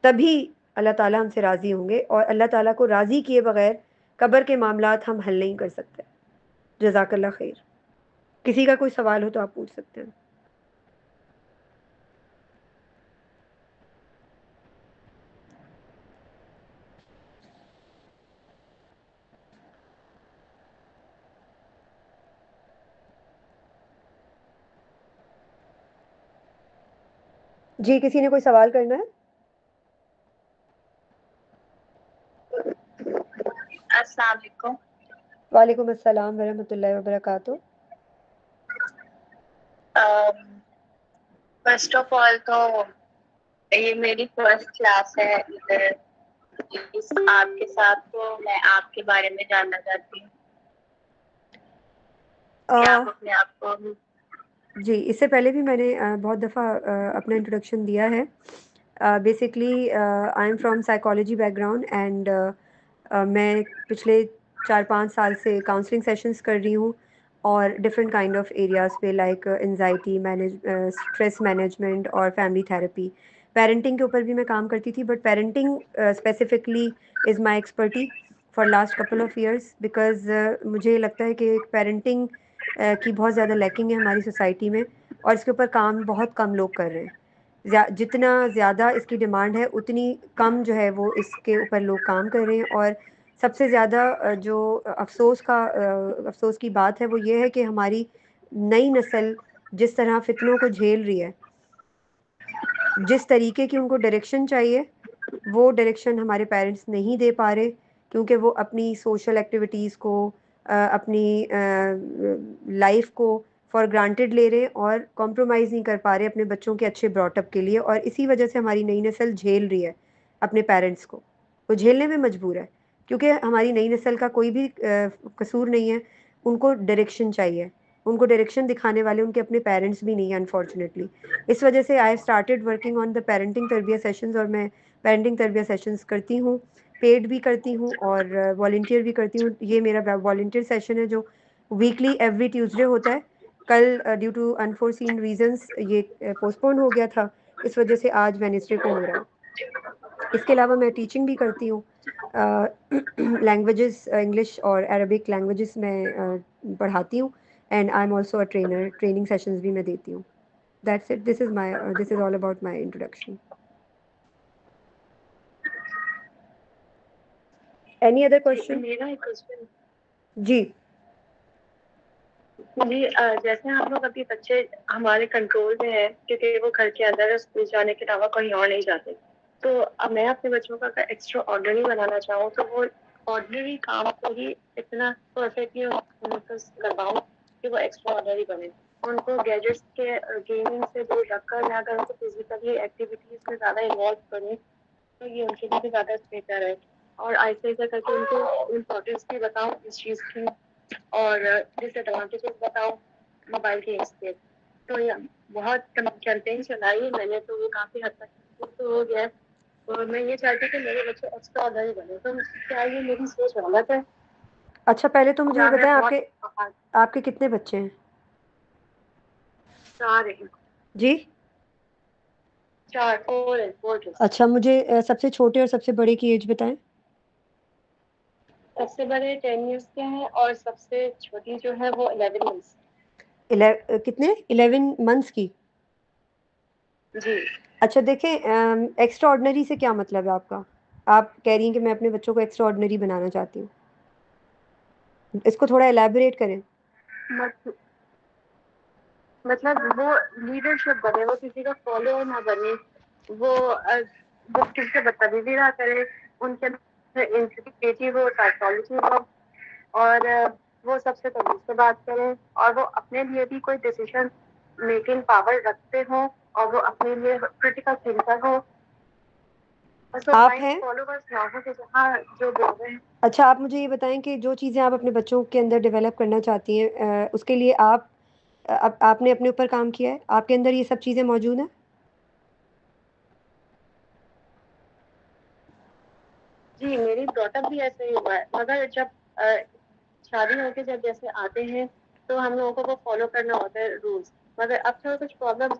तभी अल्लाह ताला हमसे राज़ी होंगे। और अल्लाह ताला को राज़ी किए बगैर कब्र के मामलात हम हल नहीं कर सकते। जज़ाकल्लाह खैर। किसी का कोई सवाल हो तो आप पूछ सकते हैं। जी, किसी ने कोई सवाल करना है?
अस्सलाम वालेकुम।
वालेकुम अस्सलाम वरहमतुल्लाहि वबरकातुहू।
फर्स्ट ऑफ ऑल तो ये मेरी फर्स्ट क्लास है इधर इस आपके साथ, तो मैं आपके बारे में जानना चाहती हूँ कि आप
आ,
अपने आप को।
जी, इससे पहले भी मैंने बहुत दफ़ा अपना इंट्रोडक्शन दिया है। Basically I am from psychology background and मैं पिछले 4-5 साल से काउंसलिंग सेशंस कर रही हूँ। और डिफरेंट काइंड ऑफ एरियाज़ पे like anxiety manage, stress management और फैमिली थेरेपी। पेरेंटिंग के ऊपर भी मैं काम करती थी, but parenting specifically is my expertise for last couple of years, because मुझे लगता है कि पेरेंटिंग की बहुत ज़्यादा लैकिंग है हमारी सोसाइटी में, और इसके ऊपर काम बहुत कम लोग कर रहे हैं। जितना ज़्यादा इसकी डिमांड है उतनी कम जो है वो इसके ऊपर लोग काम कर रहे हैं। और सबसे ज़्यादा जो अफसोस की बात है वो ये है कि हमारी नई नस्ल जिस तरह फितनों को झेल रही है, जिस तरीके की उनको डायरेक्शन चाहिए, वो डायरेक्शन हमारे पेरेंट्स नहीं दे पा रहे, क्योंकि वो अपनी सोशल एक्टिविटीज़ को, अपनी लाइफ को फॉर ग्रांटेड ले रहे हैं और कॉम्प्रोमाइज़ नहीं कर पा रहे अपने बच्चों के अच्छे ब्रॉटअप के लिए। और इसी वजह से हमारी नई नस्ल झेल रही है अपने पेरेंट्स को, वो झेलने में मजबूर है, क्योंकि हमारी नई नस्ल का कोई भी कसूर नहीं है। उनको डायरेक्शन चाहिए, उनको डायरेक्शन दिखाने वाले उनके अपने पेरेंट्स भी नहीं है अनफॉर्चुनेटली। इस वजह से I started working on the parenting तरबिया सेशंस, और मैं पेरेंटिंग तरबिया सेशंस करती हूँ, पेड भी करती हूँ और वॉल्टियर भी करती हूँ। ये मेरा वॉल्टियर सेशन है जो वीकली एवरी ट्यूसडे होता है। कल ड्यू टू अनफोर्सीन रीजंस ये पोस्टपोन हो गया था, इस वजह से आज वेडनेसडे को हो रहा है। इसके अलावा मैं टीचिंग भी करती हूँ, लैंग्वेजेस इंग्लिश और अरबिक लैंग्वेजेस में पढ़ाती हूँ, and I am also a trainer, training sessions भी मैं देती हूँ। That's it, this is all about my introduction. Any other question?
मेरा एक क्वेश्चन
जी
जी, जैसे हम लोग अभी बच्चे हमारे कंट्रोल में है क्योंकि वो घर के अंदर स्कूल जाने के अलावा कहीं और नहीं जाते। तो अब मैं अपने बच्चों का अगर एक्स्ट्रा ऑर्डिनरी बनाना चाहूँ तो वो ऑर्डिनरी काम को ही इतना परफेक्टली करवाऊँ कि वो एक्स्ट्रा ऑर्डिनरी बने। उनको गैजेट्स के गेमिंग से दूर रखकर मैं अगर उनको फिजिकली एक्टिविटीज में ज़्यादा इन्वॉल्व करूँ तो ये उनके लिए भी ज़्यादा बेहतर है। और ऐसे ऐसे करके उनको इम्पोर्टेंस भी बताऊँ इस चीज़ की और डिसएडवांटेजेस बताओ मोबाइल गेम्स के। तो ये बहुत कैंपेन चलाई है मैंने, तो वो काफी हद तक तो हो गया है। और मैं ये चाहती हूँ कि मेरे बच्चे एक्स्ट्रा ऑर्डिनरी बने, तो क्या ये मेरी सोच गलत है?
अच्छा, पहले तो मुझे ये
या मैं
बताएं,
बहुत
आपके कितने बच्चे हैं?
चाह रही हूँ?
जी,
चार, फोर।
अच्छा, मुझे सबसे छोटे और सबसे बड़े की एज बताएं।
सबसे बड़े 10 years के हैं और सबसे छोटी जो है वो 11 months।
कितने, 11 मंथ्स की?
जी
अच्छा देखें, एक्स्ट्रा ऑर्डिनरी से क्या मतलब है आपका? आप कह रही हैं कि मैं अपने बच्चों को एक्स्ट्रा ऑर्डिनरी बनाना चाहती हूँ, इसको थोड़ा एलैबोरेट करें।
मत, मतलब वो लीडरशिप बने, वो किसी का फॉलोअर ना बने, वो वो किसी से बदतमीजी ना करे, उनके अंदर इंसिक्योरिटी हो, साइकोलॉजी हो, और वो सबसे तमीज से बात करें और वो अपने लिए भी कोई डिसीजन मेकिंग पावर रखते हो और वो अपने लिए क्रिटिकल थिंकर हो। सो
आप
ब्लाइंड
हैं?
फॉलोवर्स ना हो कि जहाँ जो बोल रहे हैं।
अच्छा, आप मुझे ये बताएं कि जो चीज़ें आप अपने बच्चों के अंदर डेवलप करना चाहती हैं, उसके लिए आपने अपने ऊपर काम किया है, आपके अंदर ये सब चीज़ें मौजूद हैं?
जी मेरी ब्रॉटअप भी ऐसे ही हुआ है, मगर जब शादी होके जब जैसे आते हैं तो हम लोगों को वो फॉलो करना होता है रूल्स। मगर अब थोड़ा कुछ प्रॉब्लम्स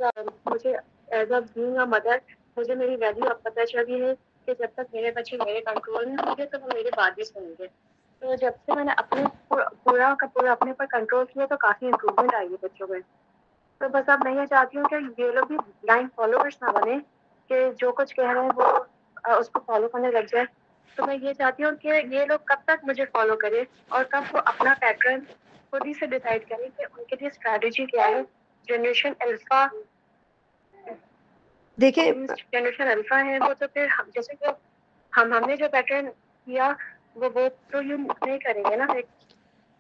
मुझे as a being a mother, मुझे मेरी वैल्यू अब पता चली है कि जब तक मेरे बच्चे मेरे कंट्रोल में होंगे तो वो मेरी बात भी सुनेंगे। तो जब से मैंने अपने पूरा का पूरा अपने पर कंट्रोल किया तो काफी इम्प्रूवमेंट आई है बच्चों में। तो बस अब मैं ये चाहती हूँ कि ये लोग भी ब्लाइंड फॉलोअर्स ना बने कि जो कुछ कह रहे हैं वो उसको फॉलो करने लग जाए। तो मैं ये चाहती हूँ कि ये लोग कब तक मुझे फॉलो करें और कब वो अपना पैटर्न खुद ही से डिसाइड करें कि उनके लिए स्ट्रेटेजी क्या है। जनरेशन अल्फा
देखें
जनरेशन अल्फा है वो, तो फिर जैसे कि हमने जो पैटर्न किया वो तो ये नहीं करेंगे ना।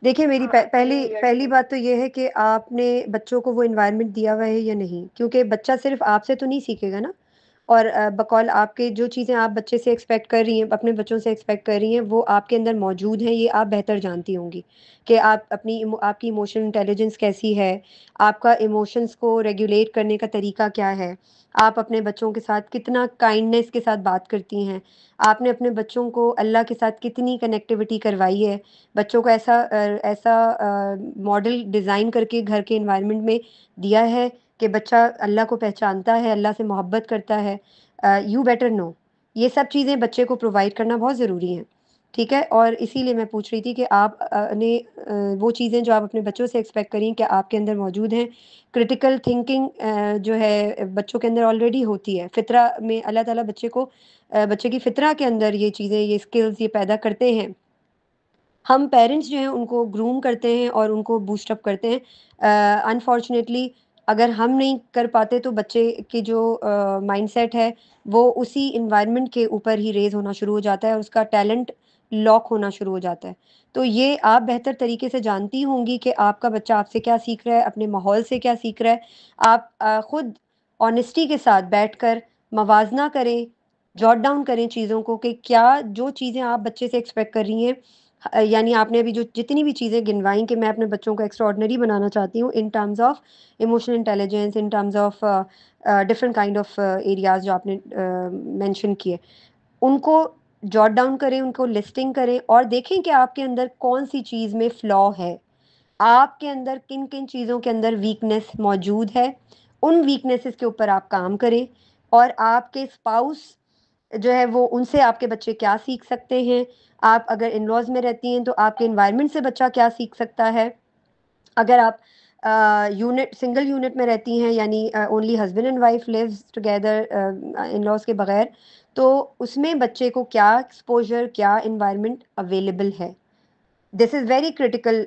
देखिए, मेरी पहली
न्यू ईयर
पहली
के
बात तो ये है कि आपने बच्चों को वो इन्वायरमेंट दिया हुआ है या नहीं, क्योंकि बच्चा सिर्फ आपसे तो नहीं सीखेगा ना, और बकौल आपके जो चीज़ें आप बच्चे से एक्सपेक्ट कर रही हैं, अपने बच्चों से एक्सपेक्ट कर रही हैं, वो आपके अंदर मौजूद हैं, ये आप बेहतर जानती होंगी कि आप आपकी इमोशनल इंटेलिजेंस कैसी है, आपका इमोशंस को रेगुलेट करने का तरीका क्या है, आप अपने बच्चों के साथ कितना काइंडनेस के साथ बात करती हैं, आपने अपने बच्चों को अल्लाह के साथ कितनी कनेक्टिविटी करवाई है, बच्चों को ऐसा मॉडल डिज़ाइन करके घर के इन्वायरमेंट में दिया है कि बच्चा अल्लाह को पहचानता है, अल्लाह से मोहब्बत करता है। यू बेटर नो, ये सब चीज़ें बच्चे को प्रोवाइड करना बहुत ज़रूरी है, ठीक है। और इसीलिए मैं पूछ रही थी कि आप ने वो चीज़ें जो आप अपने बच्चों से एक्सपेक्ट करें क्या आपके अंदर मौजूद हैं। क्रिटिकल थिंकिंग जो है बच्चों के अंदर ऑलरेडी होती है, फितरा में अल्लाह ताला बच्चे की फितरा के अंदर ये चीज़ें, ये स्किल्स ये पैदा करते हैं। हम पेरेंट्स जो हैं उनको ग्रूम करते हैं और उनको बूस्ट अप करते हैं। अनफॉर्चुनेटली अगर हम नहीं कर पाते तो बच्चे की जो माइंडसेट है वो उसी इन्वायरमेंट के ऊपर ही रेज होना शुरू हो जाता है और उसका टैलेंट लॉक होना शुरू हो जाता है। तो ये आप बेहतर तरीके से जानती होंगी कि आपका बच्चा आपसे क्या सीख रहा है, अपने माहौल से क्या सीख रहा है। आप खुद ऑनेस्टी के साथ बैठकर मवाजना करें, जॉट डाउन करें चीज़ों को कि क्या जो चीज़ें आप बच्चे से एक्सपेक्ट कर रही हैं, यानी आपने अभी जो जितनी भी चीज़ें गिनवाई कि मैं अपने बच्चों को एक्स्ट्रा ऑर्डिनरी बनाना चाहती हूँ in terms of emotional intelligence, in terms of different kind of areas जो आपने मेंशन किए, उनको जॉट डाउन करें, उनको लिस्टिंग करें और देखें कि आपके अंदर कौन सी चीज़ में फ्लॉ है, आपके अंदर किन किन चीज़ों के अंदर वीकनेस मौजूद है। उन वीकनेसेस के ऊपर आप काम करें और आपके स्पाउस जो है वो उनसे आपके बच्चे क्या सीख सकते हैं। आप अगर इन लॉज में रहती हैं तो आपके इन्वायरमेंट से बच्चा क्या सीख सकता है। अगर आप यूनिट सिंगल यूनिट में रहती हैं, यानी only husband and wife lives together in laws के बगैर, तो उसमें बच्चे को क्या एक्सपोजर, क्या इन्वायरमेंट अवेलेबल है। This is very critical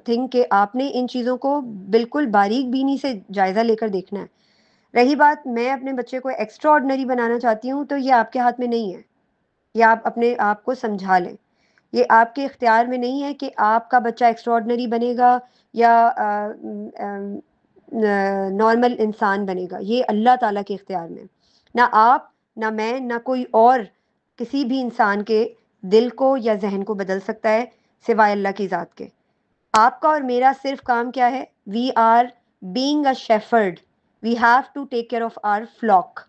thing कि आपने इन चीज़ों को बिल्कुल बारीक बीनी से जायज़ा लेकर देखना है। रही बात मैं अपने बच्चे को एक्स्ट्रा ऑर्डिनरी बनाना चाहती हूँ, तो ये आपके हाथ में नहीं है। ये आप अपने आप को समझा लें। ये आपके इख्तियार में नहीं है कि आपका बच्चा एक्स्ट्रा ऑर्डिनरी बनेगा या नॉर्मल इंसान बनेगा। ये अल्लाह ताला के इख्तियार में। ना आप, ना मैं, ना कोई और किसी भी इंसान के दिल को या जहन को बदल सकता है सिवाय अल्लाह की ज़ात के। आपका और मेरा सिर्फ काम क्या है? We are being a shepherd, we have to take care of our flock.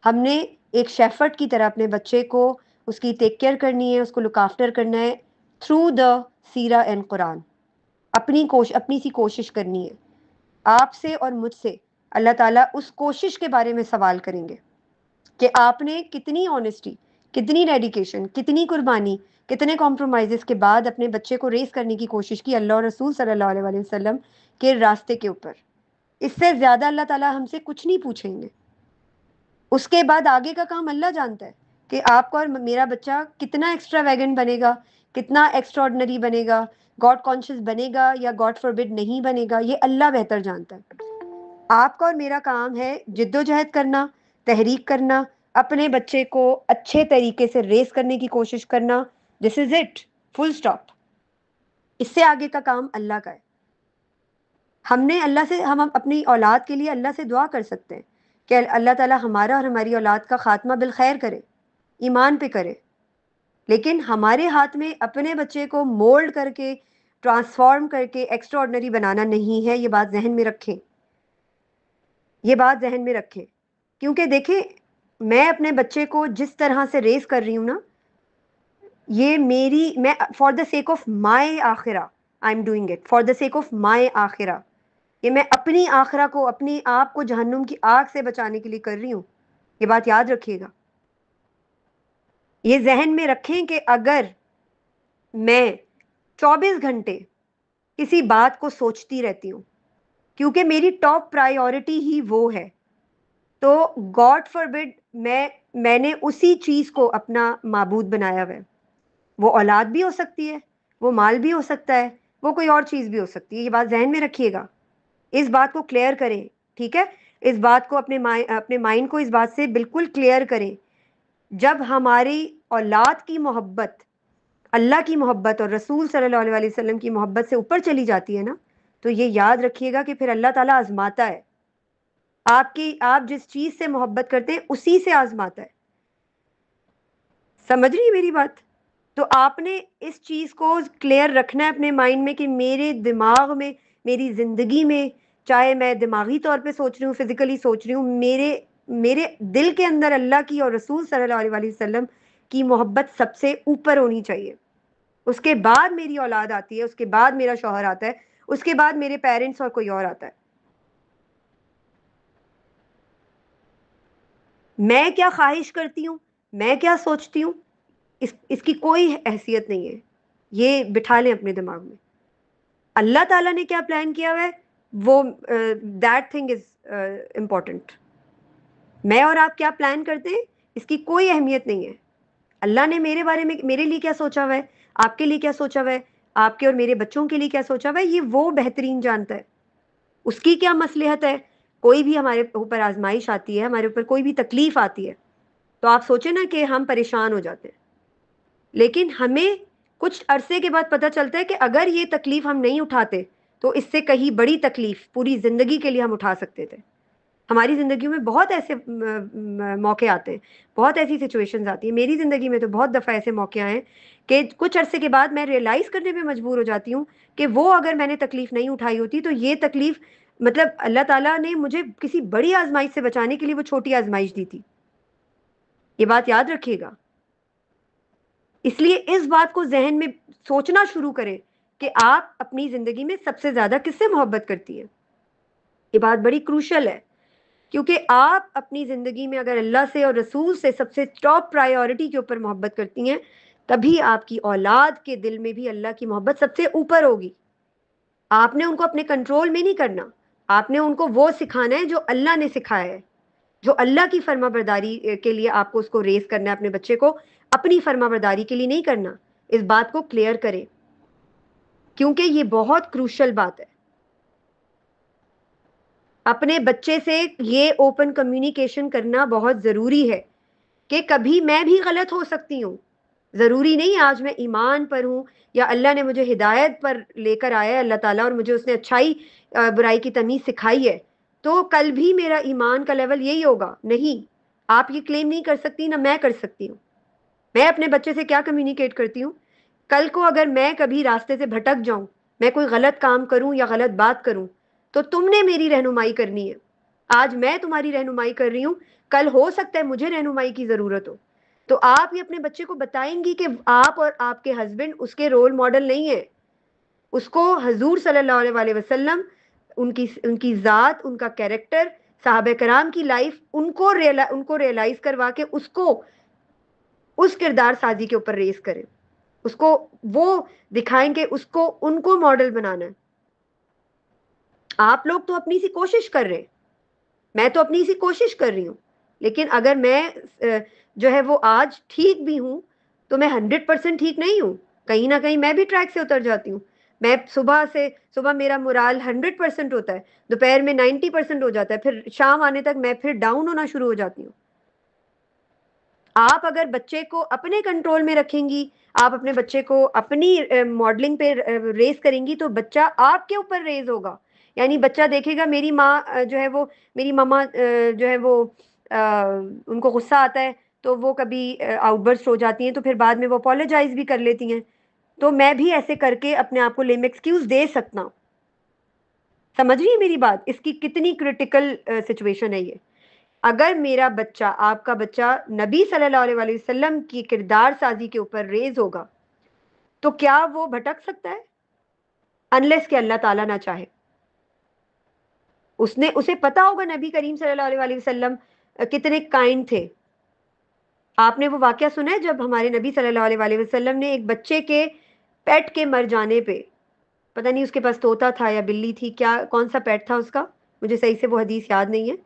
हमने एक शेफर्ड की तरह अपने बच्चे को उसकी टेक केयर करनी है, उसको लुक आफ्टर करना है through the Sira and Quran. अपनी सी कोशिश करनी है। आपसे और मुझसे अल्लाह ताला उस कोशिश के बारे में सवाल करेंगे कि आपने कितनी ऑनेस्टी, कितनी डेडिकेशन, कितनी कुर्बानी, कितने कॉम्प्रोमाइज़ेस के बाद अपने बच्चे को रेस करने की कोशिश की अल्लाह और रसूल सल्लल्लाहु अलैहि वसल्लम के रास्ते के ऊपर। इससे ज़्यादा अल्लाह ताला हमसे कुछ नहीं पूछेंगे। उसके बाद आगे का काम अल्लाह जानता है कि आपका और मेरा बच्चा कितना एक्स्ट्रावैगेंट बनेगा, कितना एक्स्ट्रा ऑर्डिनरी बनेगा, गॉड कॉन्शियस बनेगा या गॉड फॉरबिड नहीं बनेगा, ये अल्लाह बेहतर जानता है। आपका और मेरा काम है जिद्दोजहद करना, तहरीक करना, अपने बच्चे को अच्छे तरीके से रेस करने की कोशिश करना। This is it, full stop. इससे आगे का काम अल्लाह का है। हमने अल्लाह से, हम अपनी औलाद के लिए अल्लाह से दुआ कर सकते हैं कि अल्लाह ताला हमारा और हमारी औलाद का खात्मा बिल खैर करे, ईमान पे करे। लेकिन हमारे हाथ में अपने बच्चे को मोल्ड करके, ट्रांसफॉर्म करके एक्स्ट्रा ऑर्डिनरी बनाना नहीं है। ये बात जहन में रखें, ये बात जहन में रखें। क्योंकि देखें, मैं अपने बच्चे को जिस तरह से रेस कर रही हूँ ना, ये मेरी, मैं for the sake of my आखिरा I am doing it, for the sake of my आखिरा। ये मैं अपनी आखिरा को, अपनी आप को जहन्नुम की आग से बचाने के लिए कर रही हूँ। ये बात याद रखिएगा, ये जहन में रखें कि अगर मैं 24 घंटे किसी बात को सोचती रहती हूँ, क्योंकि मेरी टॉप प्रायोरिटी ही वो है, तो गॉड फॉरबिड मैंने उसी चीज को अपना माबूद बनाया हुआ है। वो औलाद भी हो सकती है, वो माल भी हो सकता है, वो कोई और चीज भी हो सकती है। ये बात जहन में रखिएगा, इस बात को क्लियर करें, ठीक है। इस बात को अपने माइंड को इस बात से बिल्कुल क्लियर करें। जब हमारी औलाद की मोहब्बत अल्लाह की मोहब्बत और रसूल सल्लल्लाहु अलैहि वसल्लम की मोहब्बत से ऊपर चली जाती है ना, तो ये याद रखिएगा कि फिर अल्लाह ताला आजमाता है। आप जिस चीज से मोहब्बत करते हैं उसी से आजमाता है। समझ रही है मेरी बात? तो आपने इस चीज को क्लियर रखना है अपने माइंड में कि मेरे दिमाग में, मेरी जिंदगी में, चाहे मैं दिमागी तौर पे सोच रही हूँ, फिजिकली सोच रही हूँ, मेरे मेरे दिल के अंदर अल्लाह की और रसूल सल्लल्लाहु अलैहि वसल्लम की मोहब्बत सबसे ऊपर होनी चाहिए। उसके बाद मेरी औलाद आती है, उसके बाद मेरा शौहर आता है, उसके बाद मेरे पेरेंट्स और कोई और आता है। मैं क्या ख्वाहिश करती हूँ, मैं क्या सोचती हूँ, इसकी कोई हैसियत नहीं है। ये बिठा लें अपने दिमाग में। अल्लाह ताला ने क्या प्लान किया हुआ है, वो दैट थिंग इज इम्पोर्टेंट। मैं और आप क्या प्लान करते हैं, इसकी कोई अहमियत नहीं है। अल्लाह ने मेरे बारे में, मेरे लिए क्या सोचा हुआ है, आपके लिए क्या सोचा हुआ है, आपके और मेरे बच्चों के लिए क्या सोचा हुआ है, ये वो बेहतरीन जानता है। उसकी क्या मसलहत है। कोई भी हमारे ऊपर आजमाइश आती है, हमारे ऊपर कोई भी तकलीफ आती है, तो आप सोचे ना कि हम परेशान हो जाते हैं, लेकिन हमें कुछ अरसे के बाद पता चलता है कि अगर ये तकलीफ हम नहीं उठाते तो इससे कहीं बड़ी तकलीफ पूरी जिंदगी के लिए हम उठा सकते थे। हमारी जिंदगी में बहुत ऐसे मौके आते हैं, बहुत ऐसी सिचुएशंस आती है। मेरी जिंदगी में तो बहुत दफा ऐसे मौके आए हैं कि कुछ अरसे के बाद मैं रियलाइज करने पे मजबूर हो जाती हूँ कि वो अगर मैंने तकलीफ नहीं उठाई होती तो ये तकलीफ, मतलब अल्लाह ताला ने मुझे किसी बड़ी आजमाइश से बचाने के लिए वो छोटी आजमाइश दी थी। ये बात याद रखिएगा। इसलिए इस बात को जहन में सोचना शुरू करें कि आप अपनी जिंदगी में सबसे ज्यादा किससे मोहब्बत करती हैं। ये बात बड़ी क्रूशल है, क्योंकि आप अपनी जिंदगी में अगर अल्लाह से और रसूल से सबसे टॉप प्रायोरिटी के ऊपर मोहब्बत करती हैं, तभी आपकी औलाद के दिल में भी अल्लाह की मोहब्बत सबसे ऊपर होगी। आपने उनको अपने कंट्रोल में नहीं करना, आपने उनको वो सिखाना है जो अल्लाह ने सिखाया है। जो अल्लाह की फर्माबरदारी के लिए आपको उसको रेस करना है, अपने बच्चे को अपनी फर्माबरदारी के लिए नहीं करना। इस बात को क्लियर करें, क्योंकि ये बहुत क्रूशल बात है। अपने बच्चे से ये ओपन कम्युनिकेशन करना बहुत जरूरी है कि कभी मैं भी गलत हो सकती हूँ। जरूरी नहीं आज मैं ईमान पर हूँ या अल्लाह ने मुझे हिदायत पर लेकर आया है अल्लाह ताला, और मुझे उसने अच्छाई बुराई की तमीज सिखाई है, तो कल भी मेरा ईमान का लेवल यही होगा। नहीं, आप ये क्लेम नहीं कर सकती, ना मैं कर सकती हूँ। मैं अपने बच्चे से क्या कम्युनिकेट करती हूँ, कल को अगर मैं कभी रास्ते से भटक जाऊं, मैं कोई गलत काम करूं या गलत बात करूं, तो तुमने मेरी रहनुमाई करनी है। आज मैं तुम्हारी रहनुमाई कर रही हूं, कल हो सकता है मुझे रहनुमाई की जरूरत हो, तो आप ये अपने बच्चे को बताएंगी कि आप और आपके हस्बैंड उसके रोल मॉडल नहीं है। उसको हजूर सल्लल्लाहु अलैहि वसल्लम, उनकी उनकी जात, उनका कैरेक्टर, साहबे कराम की लाइफ, उनको रियलाइज करवा के उसको उस किरदार साजी के ऊपर रेस करें, उसको वो दिखाएंगे, उसको उनको मॉडल बनाना है। आप लोग तो अपनी सी कोशिश कर रहे हैं, मैं तो अपनी सी कोशिश कर रही हूँ, लेकिन अगर मैं जो है वो आज ठीक भी हूँ, तो मैं 100% ठीक नहीं हूँ। कहीं ना कहीं मैं भी ट्रैक से उतर जाती हूँ। मैं सुबह मेरा मोराल 100% होता है, दोपहर में 90% हो जाता है, फिर शाम आने तक मैं फिर डाउन होना शुरू हो जाती हूँ। आप अगर बच्चे को अपने कंट्रोल में रखेंगी, आप अपने बच्चे को अपनी मॉडलिंग पे रेस करेंगी, तो बच्चा आपके ऊपर रेज होगा। यानी बच्चा देखेगा मेरी माँ जो है वो, मेरी मम्मा जो है वो, अ, उनको गुस्सा आता है तो वो कभी आउटबर्स्ट हो जाती हैं, तो फिर बाद में वो अपोलोजाइज भी कर लेती हैं, तो मैं भी ऐसे करके अपने आप को लेम एक्सक्यूज दे सकता हूँ। समझ रही है मेरी बात, इसकी कितनी क्रिटिकल सिचुएशन है ये। अगर मेरा बच्चा, आपका बच्चा नबी सल्लल्लाहु अलैहि वसल्लम की किरदार साजी के ऊपर रेज होगा, तो क्या वो भटक सकता है? अनलेस कि अल्लाह ताला ना चाहे। उसने उसे पता होगा नबी करीम सल्लल्लाहु अलैहि वसल्लम कितने काइंड थे। आपने वो वाकया सुना है जब हमारे नबी सल्लल्लाहु अलैहि वसल्लम ने एक बच्चे के पेट के मर जाने पे, पता नहीं उसके पास तोता था या बिल्ली थी, क्या कौन सा पेट था उसका, मुझे सही से वो हदीस याद नहीं है,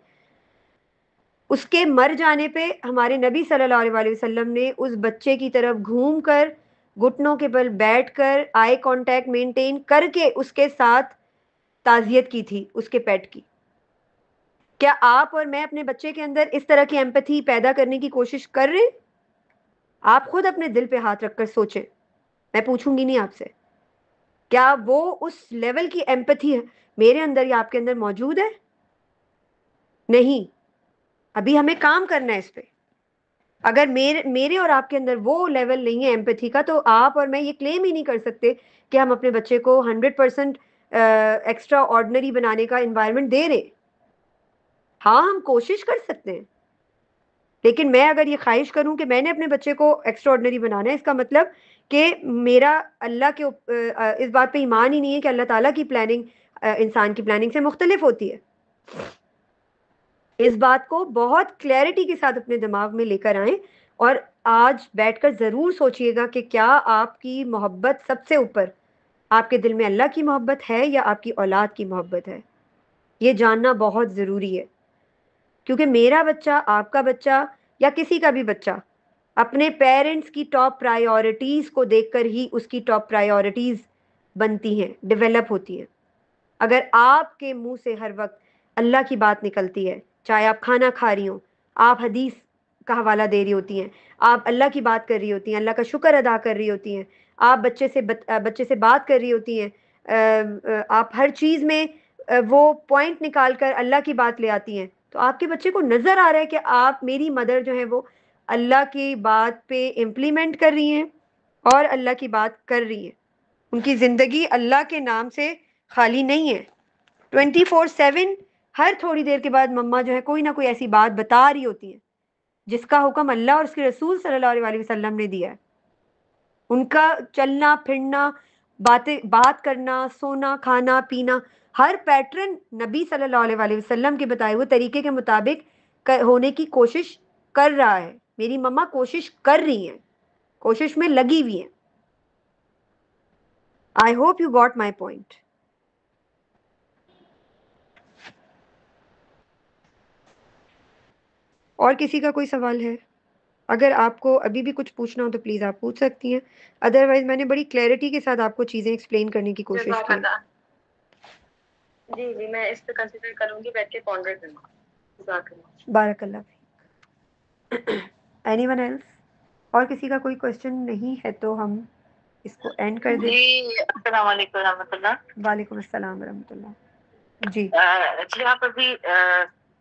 उसके मर जाने पे हमारे नबी सल्लल्लाहु अलैहि वसल्लम ने उस बच्चे की तरफ घूमकर, घुटनों के बल बैठकर, आई कांटेक्ट मेंटेन करके उसके साथ ताजियत की थी उसके पेट की। क्या आप और मैं अपने बच्चे के अंदर इस तरह की एम्पैथी पैदा करने की कोशिश कर रहे हैं? आप खुद अपने दिल पे हाथ रखकर सोचें, मैं पूछूंगी नहीं आपसे। क्या वो उस लेवल की एम्पैथी मेरे अंदर या आपके अंदर मौजूद है? नहीं, अभी हमें काम करना है इस पे। अगर मेरे मेरे और आपके अंदर वो लेवल नहीं है एम्पैथी का, तो आप और मैं ये क्लेम ही नहीं कर सकते कि हम अपने बच्चे को 100% एक्स्ट्रा ऑर्डिनरी बनाने का इन्वायरमेंट दे रहे। हाँ, हम कोशिश कर सकते हैं, लेकिन मैं अगर ये ख्वाहिश करूं कि मैंने अपने बच्चे को एक्स्ट्रा ऑर्डिनरी बनाना है, इसका मतलब कि मेरा अल्लाह के इस बात पे ईमान ही नहीं है कि अल्लाह ताला की प्लानिंग इंसान की प्लानिंग से मुख्तलिफ होती है। इस बात को बहुत क्लैरिटी के साथ अपने दिमाग में लेकर आएं, और आज बैठकर ज़रूर सोचिएगा कि क्या आपकी मोहब्बत सबसे ऊपर, आपके दिल में अल्लाह की मोहब्बत है या आपकी औलाद की मोहब्बत है। ये जानना बहुत ज़रूरी है, क्योंकि मेरा बच्चा, आपका बच्चा, या किसी का भी बच्चा अपने पेरेंट्स की टॉप प्रायोरिटीज़ को देखकर ही उसकी टॉप प्रायोरिटीज़ बनती हैं, डेवलप होती हैं। अगर आपके मुंह से हर वक्त अल्लाह की बात निकलती है, चाहे आप खाना खा रही हो, आप हदीस का हवाला दे रही होती हैं, आप अल्लाह की बात कर रही होती हैं, अल्लाह का शुक्र अदा कर रही होती हैं, आप बच्चे से बात कर रही होती हैं, आप हर चीज़ में वो पॉइंट निकाल कर अल्लाह की बात ले आती हैं, तो आपके बच्चे को नज़र आ रहा है कि आप, मेरी मदर जो है वो अल्लाह की बात पे इम्प्लीमेंट कर रही हैं और अल्लाह की बात कर रही हैं। उनकी ज़िंदगी अल्लाह के नाम से खाली नहीं है। 24/7 हर थोड़ी देर के बाद मम्मा जो है कोई ना कोई ऐसी बात बता रही होती है जिसका हुक्म अल्लाह और उसके रसूल सल्लल्लाहु अलैहि वसल्लम ने दिया है। उनका चलना फिरना, बात करना, सोना खाना पीना, हर पैटर्न नबी सल्लल्लाहु अलैहि वसल्लम के बताए हुए तरीके के मुताबिक होने की कोशिश कर रहा है। मेरी मम्मा कोशिश कर रही हैं, कोशिश में लगी हुई हैं। I hope you got my point. और किसी का कोई सवाल है? अगर आपको अभी भी कुछ पूछना हो तो प्लीज़ आप पूछ सकती हैं, अदरवाइज मैंने बड़ी क्लैरिटी के साथ आपको चीज़ें एक्सप्लेन करने की कोशिश की।
जी जी, मैं इस पे कंसिडर करूंगी, बैठ के पॉन्डर करूंगी।
बारकल्लाह फीक। Anyone else? और किसी का कोई क्वेश्चन नहीं है तो हम इसको एंड कर दें।
जी, अस्सलाम वालेकुम रहमतुल्लाह।
वालेकुम अस्सलाम रहमतुल्लाह। जी
जी, आप अभी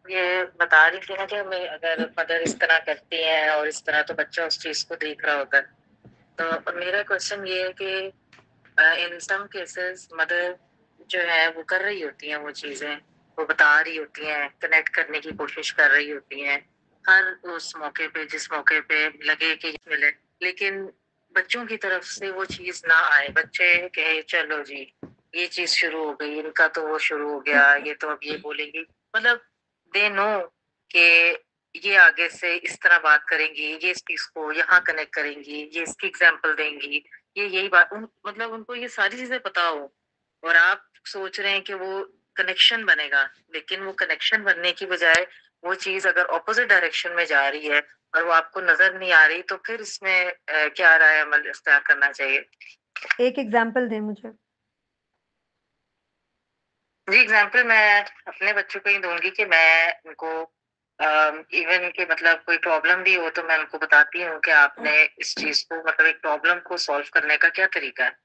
ये बता रही थी ना कि हमें अगर मदर इस तरह करती है और इस तरह, तो बच्चा उस चीज को देख रहा होता है। तो मेरा क्वेश्चन ये है कि इन सम केसेस मदर जो है वो कर रही होती हैं वो चीजें, वो बता रही होती हैं, कनेक्ट करने की कोशिश कर रही होती हैं हर उस मौके पे जिस मौके पे लगे कि मिले, लेकिन बच्चों की तरफ से वो चीज ना आए। बच्चे कहे चलो जी ये चीज शुरू हो गई, इनका तो वो शुरू हो गया, ये तो अब ये बोलेंगी, मतलब दे नो कि ये आगे से इस तरह बात करेंगी, ये इस चीज को यहाँ कनेक्ट करेंगी, ये इसकी एग्जाम्पल देंगी, ये यही बात मतलब उनको ये सारी चीजें पता हो, और आप सोच रहे हैं कि वो कनेक्शन बनेगा, लेकिन वो कनेक्शन बनने की बजाय वो चीज अगर ऑपोजिट डायरेक्शन में जा रही है और वो आपको नजर नहीं आ रही, तो फिर इसमें क्या राय अमल इख्तियार करना चाहिए?
एक एग्जांपल दें मुझे।
जी, एग्जाम्पल मैं अपने बच्चों को ही दूंगी कि मैं उनको इवन के मतलब कोई प्रॉब्लम भी हो तो मैं उनको बताती हूँ कि आपने इस चीज को, मतलब एक प्रॉब्लम को सॉल्व करने का क्या तरीका है।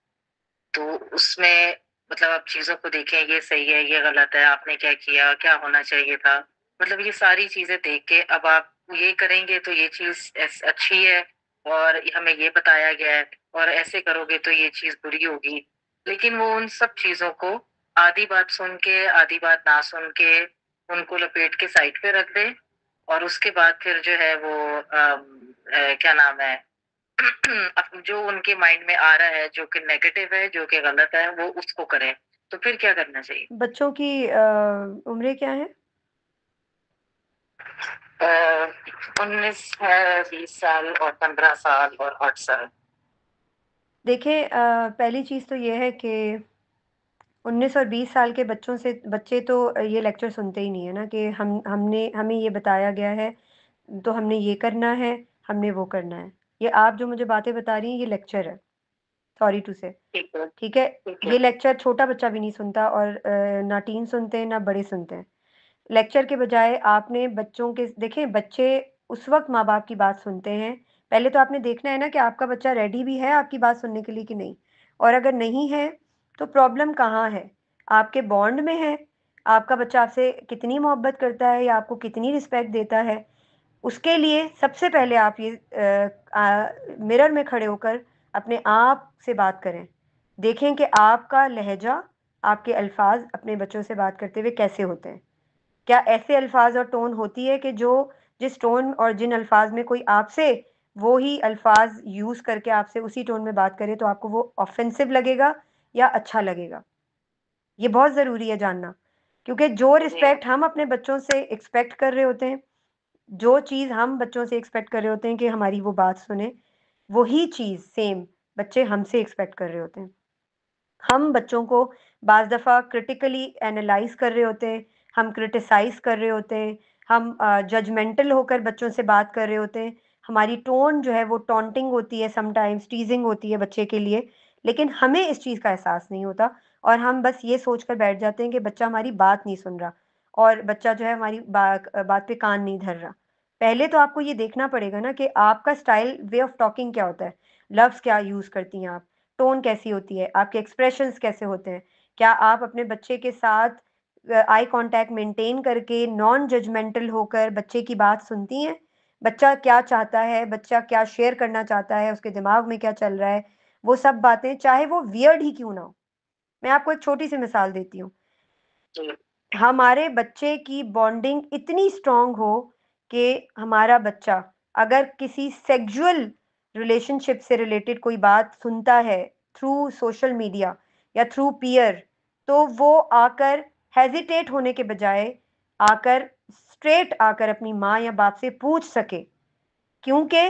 तो उसमें मतलब आप चीजों को देखें, ये सही है, ये गलत है, आपने क्या किया, क्या होना चाहिए था, मतलब ये सारी चीजें देख के अब आप ये करेंगे तो ये चीज अच्छी है और हमें ये बताया गया है, और ऐसे करोगे तो ये चीज बुरी होगी। लेकिन वो उन सब चीजों को आधी बात सुन के आधी बात ना सुन के उनको लपेट के साइड पे रख दे, और उसके बाद फिर जो है वो क्या नाम है जो उनके माइंड में आ रहा है, जो कि नेगेटिव है, जो कि गलत है, वो उसको करें। तो फिर क्या करना चाहिए?
बच्चों की उम्रें क्या है?
19 है, 20 साल और 15 साल और 8 साल।
देखिए, पहली चीज़ तो ये है कि 19 और 20 साल के बच्चों से, बच्चे तो ये लेक्चर सुनते ही नहीं है ना कि हमें ये बताया गया है तो हमने ये करना है, हमने वो करना है। ये आप जो मुझे बातें बता रही हैं ये लेक्चर है, सॉरी टू से।
ठीक है,
ठीक है,
ठीक है।
ये लेक्चर छोटा बच्चा भी नहीं सुनता, और ना टीन सुनते हैं ना बड़े सुनते हैं। लेक्चर के बजाय आपने बच्चों के, देखें बच्चे उस वक्त माँ बाप की बात सुनते हैं, पहले तो आपने देखना है ना कि आपका बच्चा रेडी भी है आपकी बात सुनने के लिए कि नहीं। और अगर नहीं है तो प्रॉब्लम कहाँ है? आपके बॉन्ड में है, आपका बच्चा आपसे कितनी मोहब्बत करता है या आपको कितनी रिस्पेक्ट देता है, उसके लिए सबसे पहले आप ये मिरर में खड़े होकर अपने आप से बात करें। देखें कि आपका लहजा, आपके अल्फाज अपने बच्चों से बात करते हुए कैसे होते हैं। क्या ऐसे अल्फाज और टोन होती है कि जो जिस टोन और जिन अल्फाज में कोई आपसे वो ही अल्फाज यूज करके आपसे उसी टोन में बात करे तो आपको वो ऑफेंसिव लगेगा या अच्छा लगेगा? ये बहुत ज़रूरी है जानना, क्योंकि जो
जी
रिस्पेक्ट हम अपने बच्चों से एक्सपेक्ट कर रहे होते हैं, जो चीज़ हम बच्चों से एक्सपेक्ट कर रहे होते हैं कि हमारी वो बात सुने, वही चीज़ सेम बच्चे हमसे एक्सपेक्ट कर रहे होते हैं। हम बच्चों को बाज़ दफ़ा क्रिटिकली एनालाइज़ कर रहे होते हैं, हम क्रिटिसाइज़ कर रहे होते हैं, हम जजमेंटल होकर बच्चों से बात कर रहे होते हैं। हमारी टोन जो है वो टॉन्टिंग होती है, समटाइम्स टीज़िंग होती है बच्चे के लिए, लेकिन हमें इस चीज़ का एहसास नहीं होता और हम बस ये सोच कर बैठ जाते हैं कि बच्चा हमारी बात नहीं सुन रहा और बच्चा जो है हमारी बात पे कान नहीं धर रहा। पहले तो आपको ये देखना पड़ेगा ना कि आपका स्टाइल, वे ऑफ टॉकिंग क्या होता है? लफ्ज़ क्या यूज़ करती हैं आप? टोन कैसी होती है? आपके एक्सप्रेशंस कैसे होते हैं? क्या आप अपने बच्चे के साथ आई कॉन्टैक्ट मेंटेन करके नॉन जजमेंटल होकर बच्चे की बात सुनती हैं? बच्चा क्या चाहता है? बच्चा क्या शेयर करना चाहता है? उसके दिमाग में क्या चल रहा है? वो सब बातें चाहे वो वियर्ड ही क्यों ना हो। मैं आपको एक छोटी-सी मिसाल देती हूँ।
जी
हमारे बच्चे की बॉन्डिंग इतनी स्ट्रांग हो कि हमारा बच्चा अगर किसी सेक्सुअल रिलेशनशिप से रिलेटेड कोई बात सुनता है थ्रू सोशल मीडिया या थ्रू पीयर, तो वो आकर हेजिटेट होने के बजाय आकर स्ट्रेट आकर अपनी माँ या बाप से पूछ सके, क्योंकि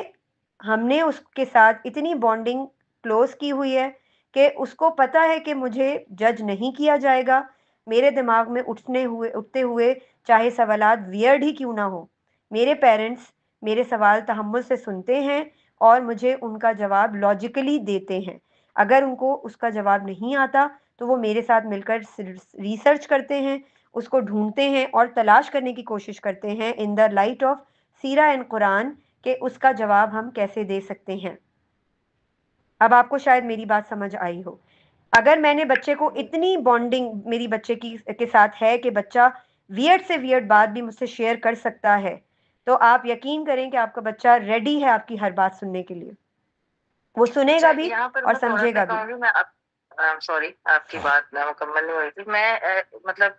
हमने उसके साथ इतनी बॉन्डिंग क्लोज की हुई है कि उसको पता है कि मुझे जज नहीं किया जाएगा। मेरे दिमाग में उठते हुए चाहे सवालात वियर्ड ही क्यों ना हो, मेरे पेरेंट्स मेरे सवाल तहम्मुल से सुनते हैं और मुझे उनका जवाब लॉजिकली देते हैं। अगर उनको उसका जवाब नहीं आता तो वो मेरे साथ मिलकर रिसर्च करते हैं, उसको ढूंढते हैं और तलाश करने की कोशिश करते हैं in the light of Sira and Quran कि उसका जवाब हम कैसे दे सकते हैं। अब आपको शायद मेरी बात समझ आई हो। अगर मैंने बच्चे को इतनी बॉन्डिंग मेरी बच्चे की के साथ है कि बच्चा वियर्ड से वियर्ड बात भी मुझसे शेयर कर सकता है, तो आप यकीन करें कि आपका बच्चा रेडी है आपकी हर बात सुनने के लिए। वो
अच्छा,
सुनेगा भी
यहाँ पर
और
मैं थोड़ा-सा
समझेगा भी।
कहूँगी, मैं सॉरी, आपकी बात ना मुकम्मल नहीं हुई थी। मैं मतलब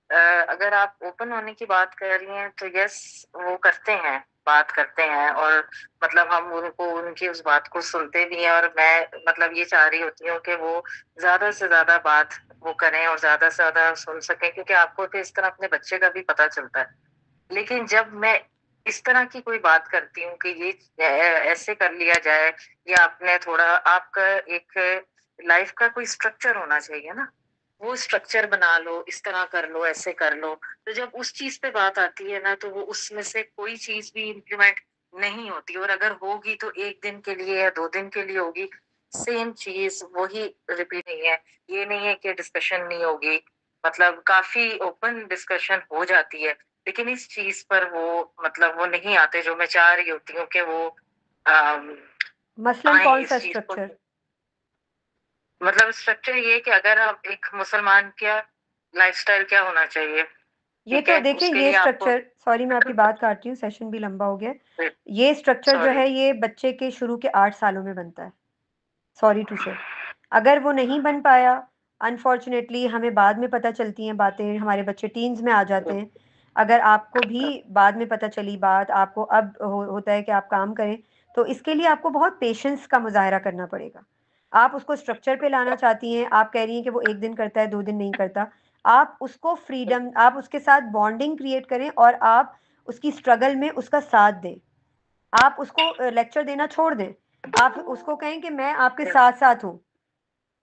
अ, अगर आप ओपन होने की बात कर रही हैं तो यस, वो करते हैं, बात करते हैं, और मतलब हम उनको उनकी उस बात को सुनते भी हैं, और मैं मतलब ये चाह रही होती हूँ कि वो ज़्यादा से ज़्यादा बात वो करें और ज़्यादा से ज़्यादा सुन सकें, क्योंकि आपको तो इस तरह अपने बच्चे का भी पता चलता है। लेकिन जब मैं इस तरह की कोई बात करती हूँ कि ये ऐसे कर लिया जाए, या आपने थोड़ा, आपका एक लाइफ का कोई स्ट्रक्चर होना चाहिए ना, वो स्ट्रक्चर बना लो, इस तरह कर लो, ऐसे कर लो। तो जब उस चीज पे बात आती है ना, तो वो उसमें से कोई चीज भी इम्प्लीमेंट नहीं होती, और अगर होगी तो एक दिन के लिए या 2 दिन के लिए होगी। सेम चीज वही रिपीट नहीं है। ये नहीं है कि डिस्कशन नहीं होगी, मतलब काफी ओपन डिस्कशन हो जाती है, लेकिन इस चीज पर वो मतलब वो नहीं आते जो मैं चाह रही होती हूँ कि वो अम,
मसलन
आए
कौन सा
इस चीज को।
स्ट्रक्चर?
मतलब स्ट्रक्चर ये है कि अगर आप एक मुसलमान क्या लाइफस्टाइल क्या होना चाहिए,
ये
ठीक
तो
है,
देखिए
उसके
ये
लिए आपको
स्ट्रक्चर, सॉरी मैं आपकी बात काट रही हूँ, सेशन भी लंबा हो गया। ये स्ट्रक्चर जो
सॉरी।
है ये बच्चे के शुरू के 8 सालों में बनता है। सॉरी टू से, अगर वो नहीं बन पाया, अनफॉर्चुनेटली हमें बाद में पता चलती हैं बातें, हमारे बच्चे टीन्स में आ जाते हैं। अगर आपको भी बाद में पता चली बात, आपको अब होता है कि आप काम करें, तो इसके लिए आपको बहुत पेशेंस का मुजाहरा करना पड़ेगा। आप उसको स्ट्रक्चर पे लाना चाहती हैं, आप कह रही हैं कि वो 1 दिन करता है 2 दिन नहीं करता। आप उसको फ्रीडम, आप उसके साथ बॉन्डिंग क्रिएट करें और आप उसकी स्ट्रगल में उसका साथ दें। आप उसको लेक्चर देना छोड़ दें, आप उसको कहें कि मैं आपके साथ साथ हूँ।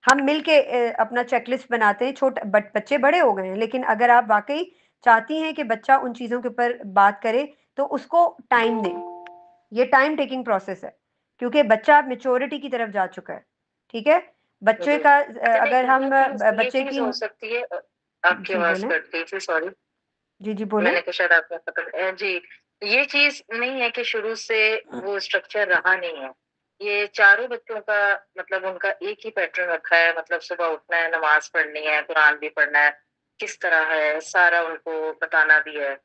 हम मिल के अपना चेकलिस्ट बनाते हैं। बच्चे बड़े हो गए हैं, लेकिन अगर आप वाकई चाहती हैं कि बच्चा उन चीज़ों के ऊपर बात करे तो उसको टाइम दें। ये टाइम टेकिंग प्रोसेस है, क्योंकि बच्चा अब मेच्योरिटी की तरफ जा चुका है। ठीक है? बच्चे का
चलिए,
अगर हम
ये
बच्चे
चीज
की।
हो सकती है। आपकी
जी
आवाज
बोलें।
कट गई थी, सॉरी।
जी जी बोलें।
मैंने कहा शायद आपने पता जी। ये चीज नहीं है कि शुरू से वो स्ट्रक्चर रहा नहीं है। ये चारों बच्चों का मतलब उनका एक ही पैटर्न रखा है, मतलब सुबह उठना है, नमाज पढ़नी है, कुरान भी पढ़ना है,
किस तरह है, सारा उनको बताना भी है।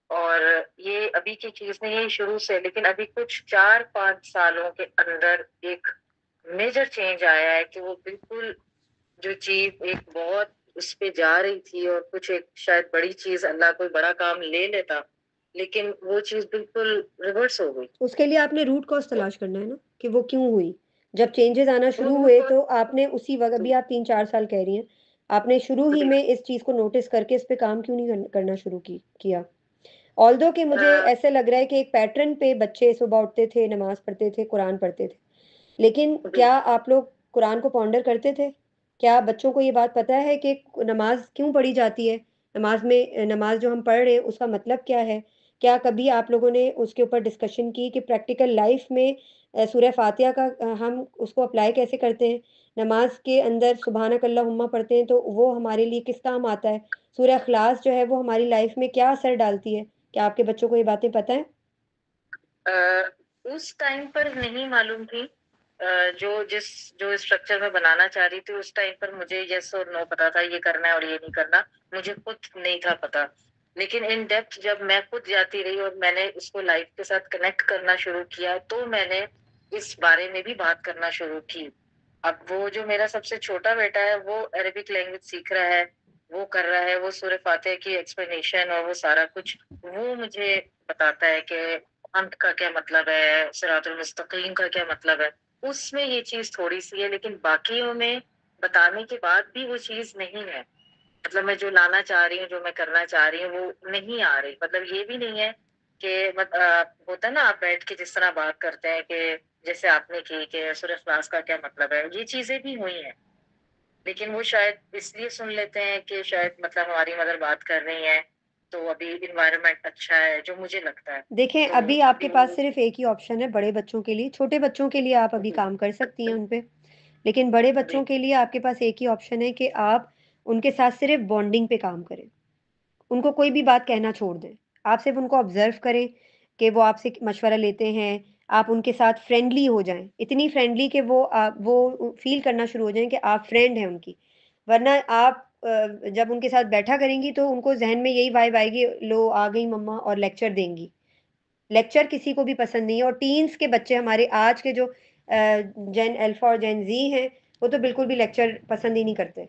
और ये अभी की चीज नहीं है, शुरू से, लेकिन अभी कुछ 4-5 सालों के अंदर एक मेजर चेंज आया है कि वो बिल्कुल जो चीज एक बहुत उस पे जा रही थी, और कुछ एक शायद बड़ी चीज, अल्लाह कोई बड़ा काम ले लेता, लेकिन वो चीज बिल्कुल रिवर्स हो गई।
उसके लिए आपने रूट कॉज़ तलाश करना है ना, कि वो क्यों हुई? जब चेंजेज़ आना
वो
शुरू
रूट
हुए
कॉज
तो आपने उसी वक़्त, अभी आप 3-4 साल कह रही हैं, आपने शुरू ही में इस चीज़ को नोटिस करके इस पे काम क्यों नहीं करना शुरू किया? ऑल्दो कि मुझे ऐसे लग रहा है कि एक पैटर्न पे बच्चे सुबह उठते थे, नमाज़ पढ़ते थे, कुरान पढ़ते थे। लेकिन क्या आप लोग कुरान को पॉन्डर करते थे? क्या बच्चों को ये बात पता है कि नमाज़ क्यों पढ़ी जाती है? नमाज़ जो हम पढ़ रहे हैं उसका मतलब क्या है? क्या कभी आप लोगों ने उसके ऊपर डिस्कशन की कि प्रैक्टिकल लाइफ़ में सूरह फ़ातिहा का हम उसको अप्लाई कैसे करते हैं? नमाज़ के अंदर सुबहानक अल्लाहुम्मा पढ़ते हैं तो वो हमारे लिए किस काम आता है? सूरह इख़लास जो है वो हमारी लाइफ़ में क्या असर डालती है? क्या आपके बच्चों को ये बातें पता हैं?
उस टाइम पर नहीं मालूम थी। जो स्ट्रक्चर में बनाना चाह रही थी उस टाइम पर मुझे यस और नो पता था, ये करना है और ये नहीं करना, मुझे खुद नहीं था पता। लेकिन इन डेप्थ जब मैं खुद जाती रही और मैंने इसको लाइफ के साथ कनेक्ट करना शुरू किया, तो मैंने इस बारे में भी बात करना शुरू की। अब वो जो मेरा सबसे छोटा बेटा है वो अरेबिक लैंग्वेज सीख रहा है, वो कर रहा है, वो सूरह फातिहा की एक्सप्लेनेशन और वो सारा कुछ वो मुझे बताता है कि अंत का क्या मतलब है, सिरातुल मुस्तकीम का क्या मतलब है। उसमें ये चीज थोड़ी सी है, लेकिन बाकियों में बताने के बाद भी वो चीज नहीं है। मतलब मैं जो लाना चाह रही हूँ, जो मैं करना चाह रही हूँ, वो नहीं आ रही। मतलब ये भी नहीं है कि होता है ना, आप बैठ के जिस तरह बात करते हैं कि जैसे आपने की कि सूरह इखलास का क्या मतलब है, ये चीजें भी हुई हैं। लेकिन वो शायद इसलिए सुन लेते हैं कि शायद मतलब हमारी मदर बात कर रही है, तो अभी इन्वायरमेंट अच्छा है, जो मुझे लगता है।
देखें,
तो
अभी आपके
अभी
पास
वो
सिर्फ़ एक ही ऑप्शन है बड़े बच्चों के लिए। छोटे बच्चों के लिए आप अभी काम कर सकती हैं उन पे। लेकिन बड़े बच्चों
जी
के लिए आपके पास एक ही ऑप्शन है कि आप उनके साथ सिर्फ़ बॉन्डिंग पे काम करें। उनको कोई भी बात कहना छोड़ दें। आप सिर्फ़ उनको ऑब्ज़र्व करें कि वो आपसे मशवरा लेते हैं। आप उनके साथ फ्रेंडली हो जाएँ, इतनी फ्रेंडली कि वो फ़ील करना शुरू हो जाएँ कि आप फ्रेंड हैं उनकी। वरना आप जब उनके साथ बैठा करेंगी तो उनको ज़हन में यही वाइब आएगी, लो आ गई मम्मा और लेक्चर देंगी। लेक्चर किसी को भी पसंद नहीं है, और टीन्स के बच्चे हमारे आज के जो जेन अल्फा और जेन ज़ी हैं, वो तो बिल्कुल भी लेक्चर पसंद ही नहीं करते।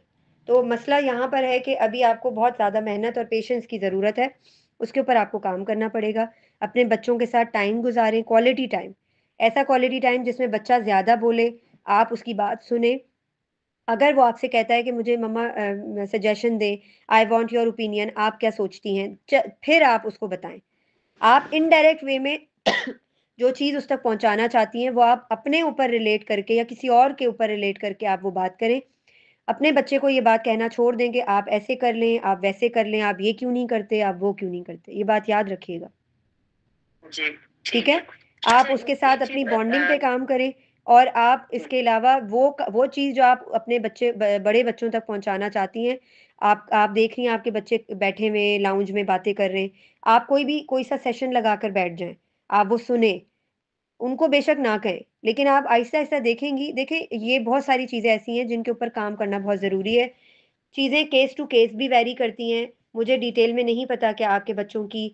तो मसला यहाँ पर है कि अभी आपको बहुत ज़्यादा मेहनत और पेशेंस की ज़रूरत है, उसके ऊपर आपको काम करना पड़ेगा। अपने बच्चों के साथ टाइम गुज़ारें, क्वालिटी टाइम। ऐसा क्वालिटी टाइम जिसमें बच्चा ज़्यादा बोले, आप उसकी बात सुनें। अगर वो आपसे कहता है कि मुझे मम्मा सजेशन दें, आई वांट योर ओपिनियन, आप क्या सोचती हैं? फिर आप उसको बताएँ। आप इनडायरेक्ट वे में जो चीज़ उस तक पहुँचाना चाहती हैं, वो आप अपने ऊपर रिलेट करके या किसी और के ऊपर रिलेट करके आप वो बात करें। अपने बच्चे को ये बात कहना छोड़ दें कि आप ऐसे कर लें, आप वैसे कर लें, आप ये क्यों नहीं करते, आप वो क्यों नहीं करते। ये बात याद रखिएगा,
जी
ठीक
ठीक
है?
है।
आप
अच्छा,
उसके
एक
साथ अपनी
चीज
बॉन्डिंग पे काम करें, और आप इसके अलावा वो चीज़ जो आप अपने बड़े बच्चों तक पहुँचाना चाहती हैं, आप देख रही हैं आपके बच्चे बैठे हुए लाउंज में बातें कर रहे हैं, आप कोई सा सेशन लगाकर बैठ जाएँ, आप वो सुनें। उनको बेशक ना कहें, लेकिन आप आहिस्ता-आहिस्ता देखेंगी, देखें ये बहुत सारी चीज़ें ऐसी हैं जिनके ऊपर काम करना बहुत ज़रूरी है। चीज़ें केस टू केस भी वैरी करती हैं। मुझे डिटेल में नहीं पता कि आपके बच्चों की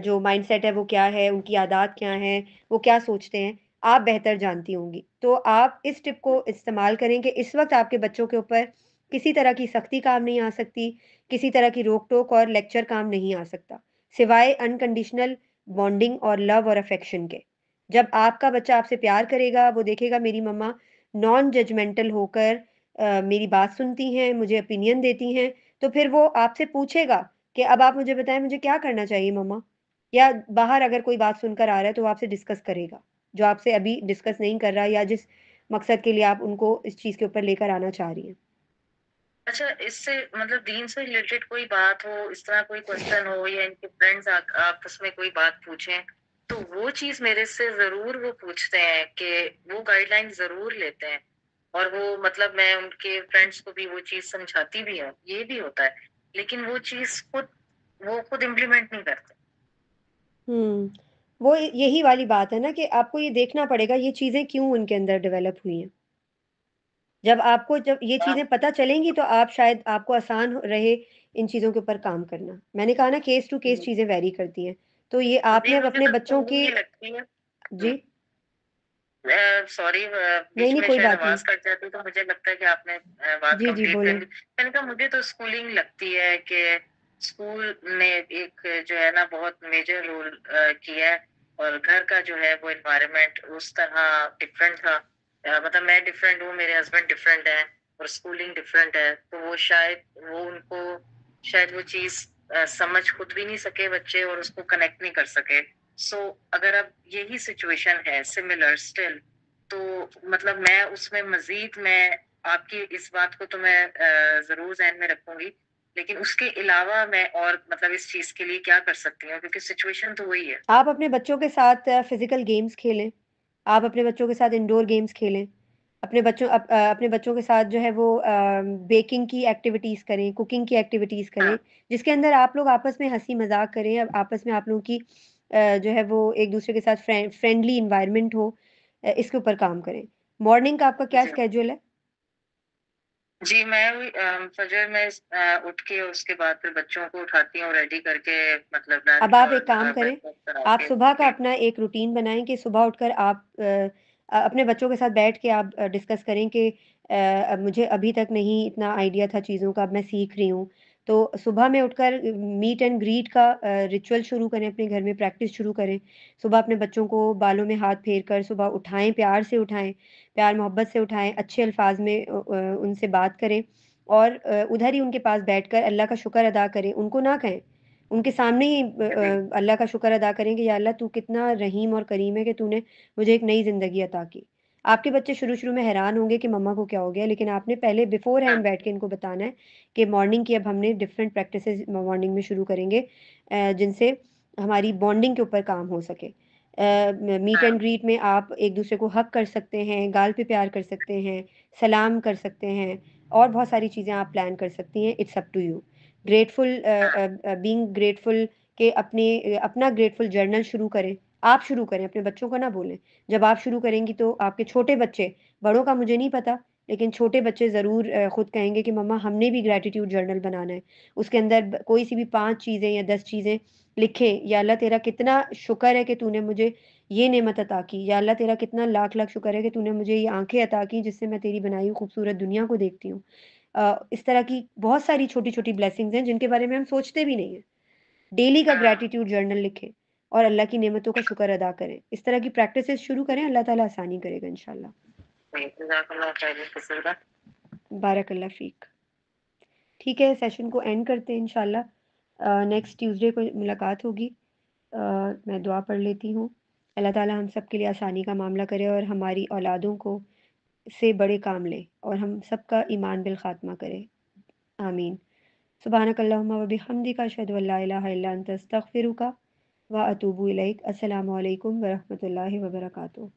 जो माइंडसेट है वो क्या है, उनकी आदत क्या हैं, वो क्या सोचते हैं, आप बेहतर जानती होंगी। तो आप इस टिप को इस्तेमाल करें कि इस वक़्त आपके बच्चों के ऊपर किसी तरह की सख्ती काम नहीं आ सकती, किसी तरह की रोक-टोक और लेक्चर काम नहीं आ सकता, सिवाय अनकंडीशनल बॉन्डिंग और लव और अफेक्शन के। जब आपका बच्चा आपसे प्यार करेगा, वो देखेगा मेरी मम्मा नॉन जजमेंटल होकर मेरी बात सुनती हैं, मुझे ओपिनियन देती हैं, तो फिर वो आपसे पूछेगा कि अब आप मुझे बताएँ मुझे क्या करना चाहिए मम्मा? या बाहर अगर कोई बात सुनकर आ रहा है तो वो आपसे डिस्कस करेगा, जो आपसे अभी डिस्कस नहीं कर रहा, या जिस मकसद के लिए आप उनको इस चीज़ के ऊपर लेकर आना चाह रही हैं।
अच्छा, इससे मतलब दीन से रिलेटेड कोई बात हो, इस तरह कोई क्वेश्चन हो, या इनके फ्रेंड्स आपस में कोई बात पूछें, तो वो चीज मेरे से जरूर वो पूछते हैं कि वो गाइडलाइन जरूर लेते हैं। और वो मतलब मैं उनके फ्रेंड्स को भी वो चीज समझाती भी हूँ, ये भी होता है। लेकिन वो खुद इम्प्लीमेंट नहीं करते।
हुँ। वो यही वाली बात है ना कि आपको ये देखना पड़ेगा ये चीज़ें क्यों उनके अंदर डेवलप हुई हैं। जब आपको जब ये चीज़ें पता चलेंगी तो आप शायद आपको आसान रहे इन चीज़ों के ऊपर काम करना। मैंने कहा ना केस टू केस चीज़ें वैरी करती हैं। तो ये
जी,
आपने अब
मुझे
अपने
तो
बच्चों की
स्कूलिंग ही लगती है।
जी?
सॉरी,
नहीं,
बीच
नहीं
में
कोई
शायद
बात नहीं।
आवाज़ कट जाती, तो मुझे लगता है कि आपने बात
जी, जी,
कंप्लीट कर
बोलें।
ली। मैंने कहा मुझे तो स्कूलिंग लगती है कि स्कूल ने एक जो है ना बहुत मेजर रोल किया है, और घर का जो है वो एनवायरनमेंट उस तरह डिफरेंट था। मतलब मैं डिफरेंट हूँ, मेरे हस्बैंड डिफरेंट हैं, और स्कूलिंग डिफरेंट है, तो वो शायद वो उनको शायद वो चीज़ समझ खुद भी नहीं सके बच्चे, और उसको कनेक्ट नहीं कर सके। सो अगर अब यही सिचुएशन है सिमिलर स्टिल, तो मतलब मैं उसमें मजीद मैं आपकी इस बात को तो मैं जरूर ज़हन में रखूंगी, लेकिन उसके अलावा मैं और मतलब इस चीज के लिए क्या कर सकती हूँ, क्योंकि सिचुएशन तो वही है।
आप अपने बच्चों के साथ फिज़िकल गेम्स खेलें। आप अपने बच्चों के साथ इंडोर गेम्स खेलें। अपने बच्चों के साथ जो है वो बेकिंग की एक्टिविटीज़ करें, कुकिंग की एक्टिविटीज़
हाँ,
करें, जिसके अंदर आप लोग आपस में हँसी-मज़ाक करें। अब आपस में आप लोगों की जो है वो एक-दूसरे के साथ फ्रेंडली एनवायरनमेंट हो, इसके ऊपर काम करें। मॉर्निंग का आपका क्या
जी
स्केड्यूल है?
जी, मैं भी फजर में उठ के उसके बाद फिर बच्चों को उठाती हूँ रेडी करके, मतलब
अब
लंच
आप एक
और
काम करें,
ब्रेकफास्ट करा
आप
के।
सुबह का
जी
अपना एक रूटीन बनाएँ कि सुबह उठकर आप अपने बच्चों के साथ बैठ के आप डिस्कस करें कि अब मुझे अभी तक नहीं इतना आइडिया था चीज़ों का, अब मैं सीख रही हूँ। तो सुबह में उठकर मीट एंड ग्रीट का रिचुअल शुरू करें, अपने घर में प्रैक्टिस शुरू करें। सुबह अपने बच्चों को बालों में हाथ फेर कर सुबह उठाएँ, प्यार से उठाएँ, प्यार-मोहब्बत से उठाएँ, अच्छे अल्फाज़ में उनसे बात करें और उधर ही उनके पास बैठकर अल्लाह का शुक्र अदा करें, उनको ना कहें। उनके सामने ही
जी
अल्लाह का शुक्र अदा करें कि या अल्लाह तू कितना रहीम और करीम है कि तूने मुझे एक नई ज़िंदगी अता की। आपके बच्चे शुरू-शुरू में हैरान होंगे कि मम्मा को क्या हो गया, लेकिन आपने पहले बिफ़ोर
हाँ
हैंड बैठ के इनको बताना है कि मॉर्निंग की अब हमने डिफरेंट प्रैक्टिसेज़ मॉर्निंग में शुरू करेंगे जिनसे हमारी बॉन्डिंग के ऊपर काम हो सके। मीट
हाँ
एंड ग्रीट में आप एक-दूसरे को हग कर सकते हैं, गाल पे प्यार कर सकते हैं, सलाम कर सकते हैं और बहुत सारी चीज़ें आप प्लान कर सकती हैं, इट्स अप टू यू।
हाँ
बीइंग ग्रेटफुल के अपना ग्रेटफुल जर्नल शुरू करें। आप शुरू करें, अपने बच्चों को ना बोलें। जब आप शुरू करेंगी तो आपके छोटे बच्चे, बड़ों का मुझे नहीं पता, लेकिन छोटे बच्चे ज़रूर खुद कहेंगे कि मम्मा हमने भी ग्रैटिट्यूड जर्नल बनाना है। उसके अंदर कोई सी भी 5 चीज़ें या 10 चीज़ें लिखें, या अल्लाह तेरा कितना शुक्र है कि तूने मुझे ये नेमत अता की, या अल्लाह तेरा कितना लाख-लाख शुक्र है कि तूने मुझे ये आँखें अता की जिससे मैं तेरी बनाई हुई खूबसूरत दुनिया को देखती हूँ। इस तरह की बहुत सारी छोटी-छोटी ब्लेसिंग्स हैं जिनके बारे में हम सोचते भी नहीं हैं। डेली का
हाँ।
ग्रैटिट्यूड जर्नल लिखें और अल्लाह की नेमतों का शुक्र अदा करें। इस तरह की प्रैक्टिसेज़ शुरू करें, अल्लाह ताला आसानी करेगा इंशाल्लाह।
जज़ाकल्लाह खैर।
बारक अल्लाह फ़ीक। ठीक है, सेशन को एंड करते हैं इंशाल्लाह। नेक्स्ट ट्यूज़डे को मुलाकात होगी। मैं दुआ पढ़ लेती हूँ। अल्लाह ताला हम सब के लिए आसानी का मामला करे और हमारी औलादों को से बड़े काम ले और हम सबका ईमान बिल ख़ात्मा करे। आमीन। सुब्हानक अल्लाहुम्मा व बिहम्दिका अशहदु अल्ला इलाहा इल्ला अंता अस्तगफिरुका व अतूबु इलैक। अस्सलामु अलैकुम व रहमतुल्लाहि व बरकातुहू।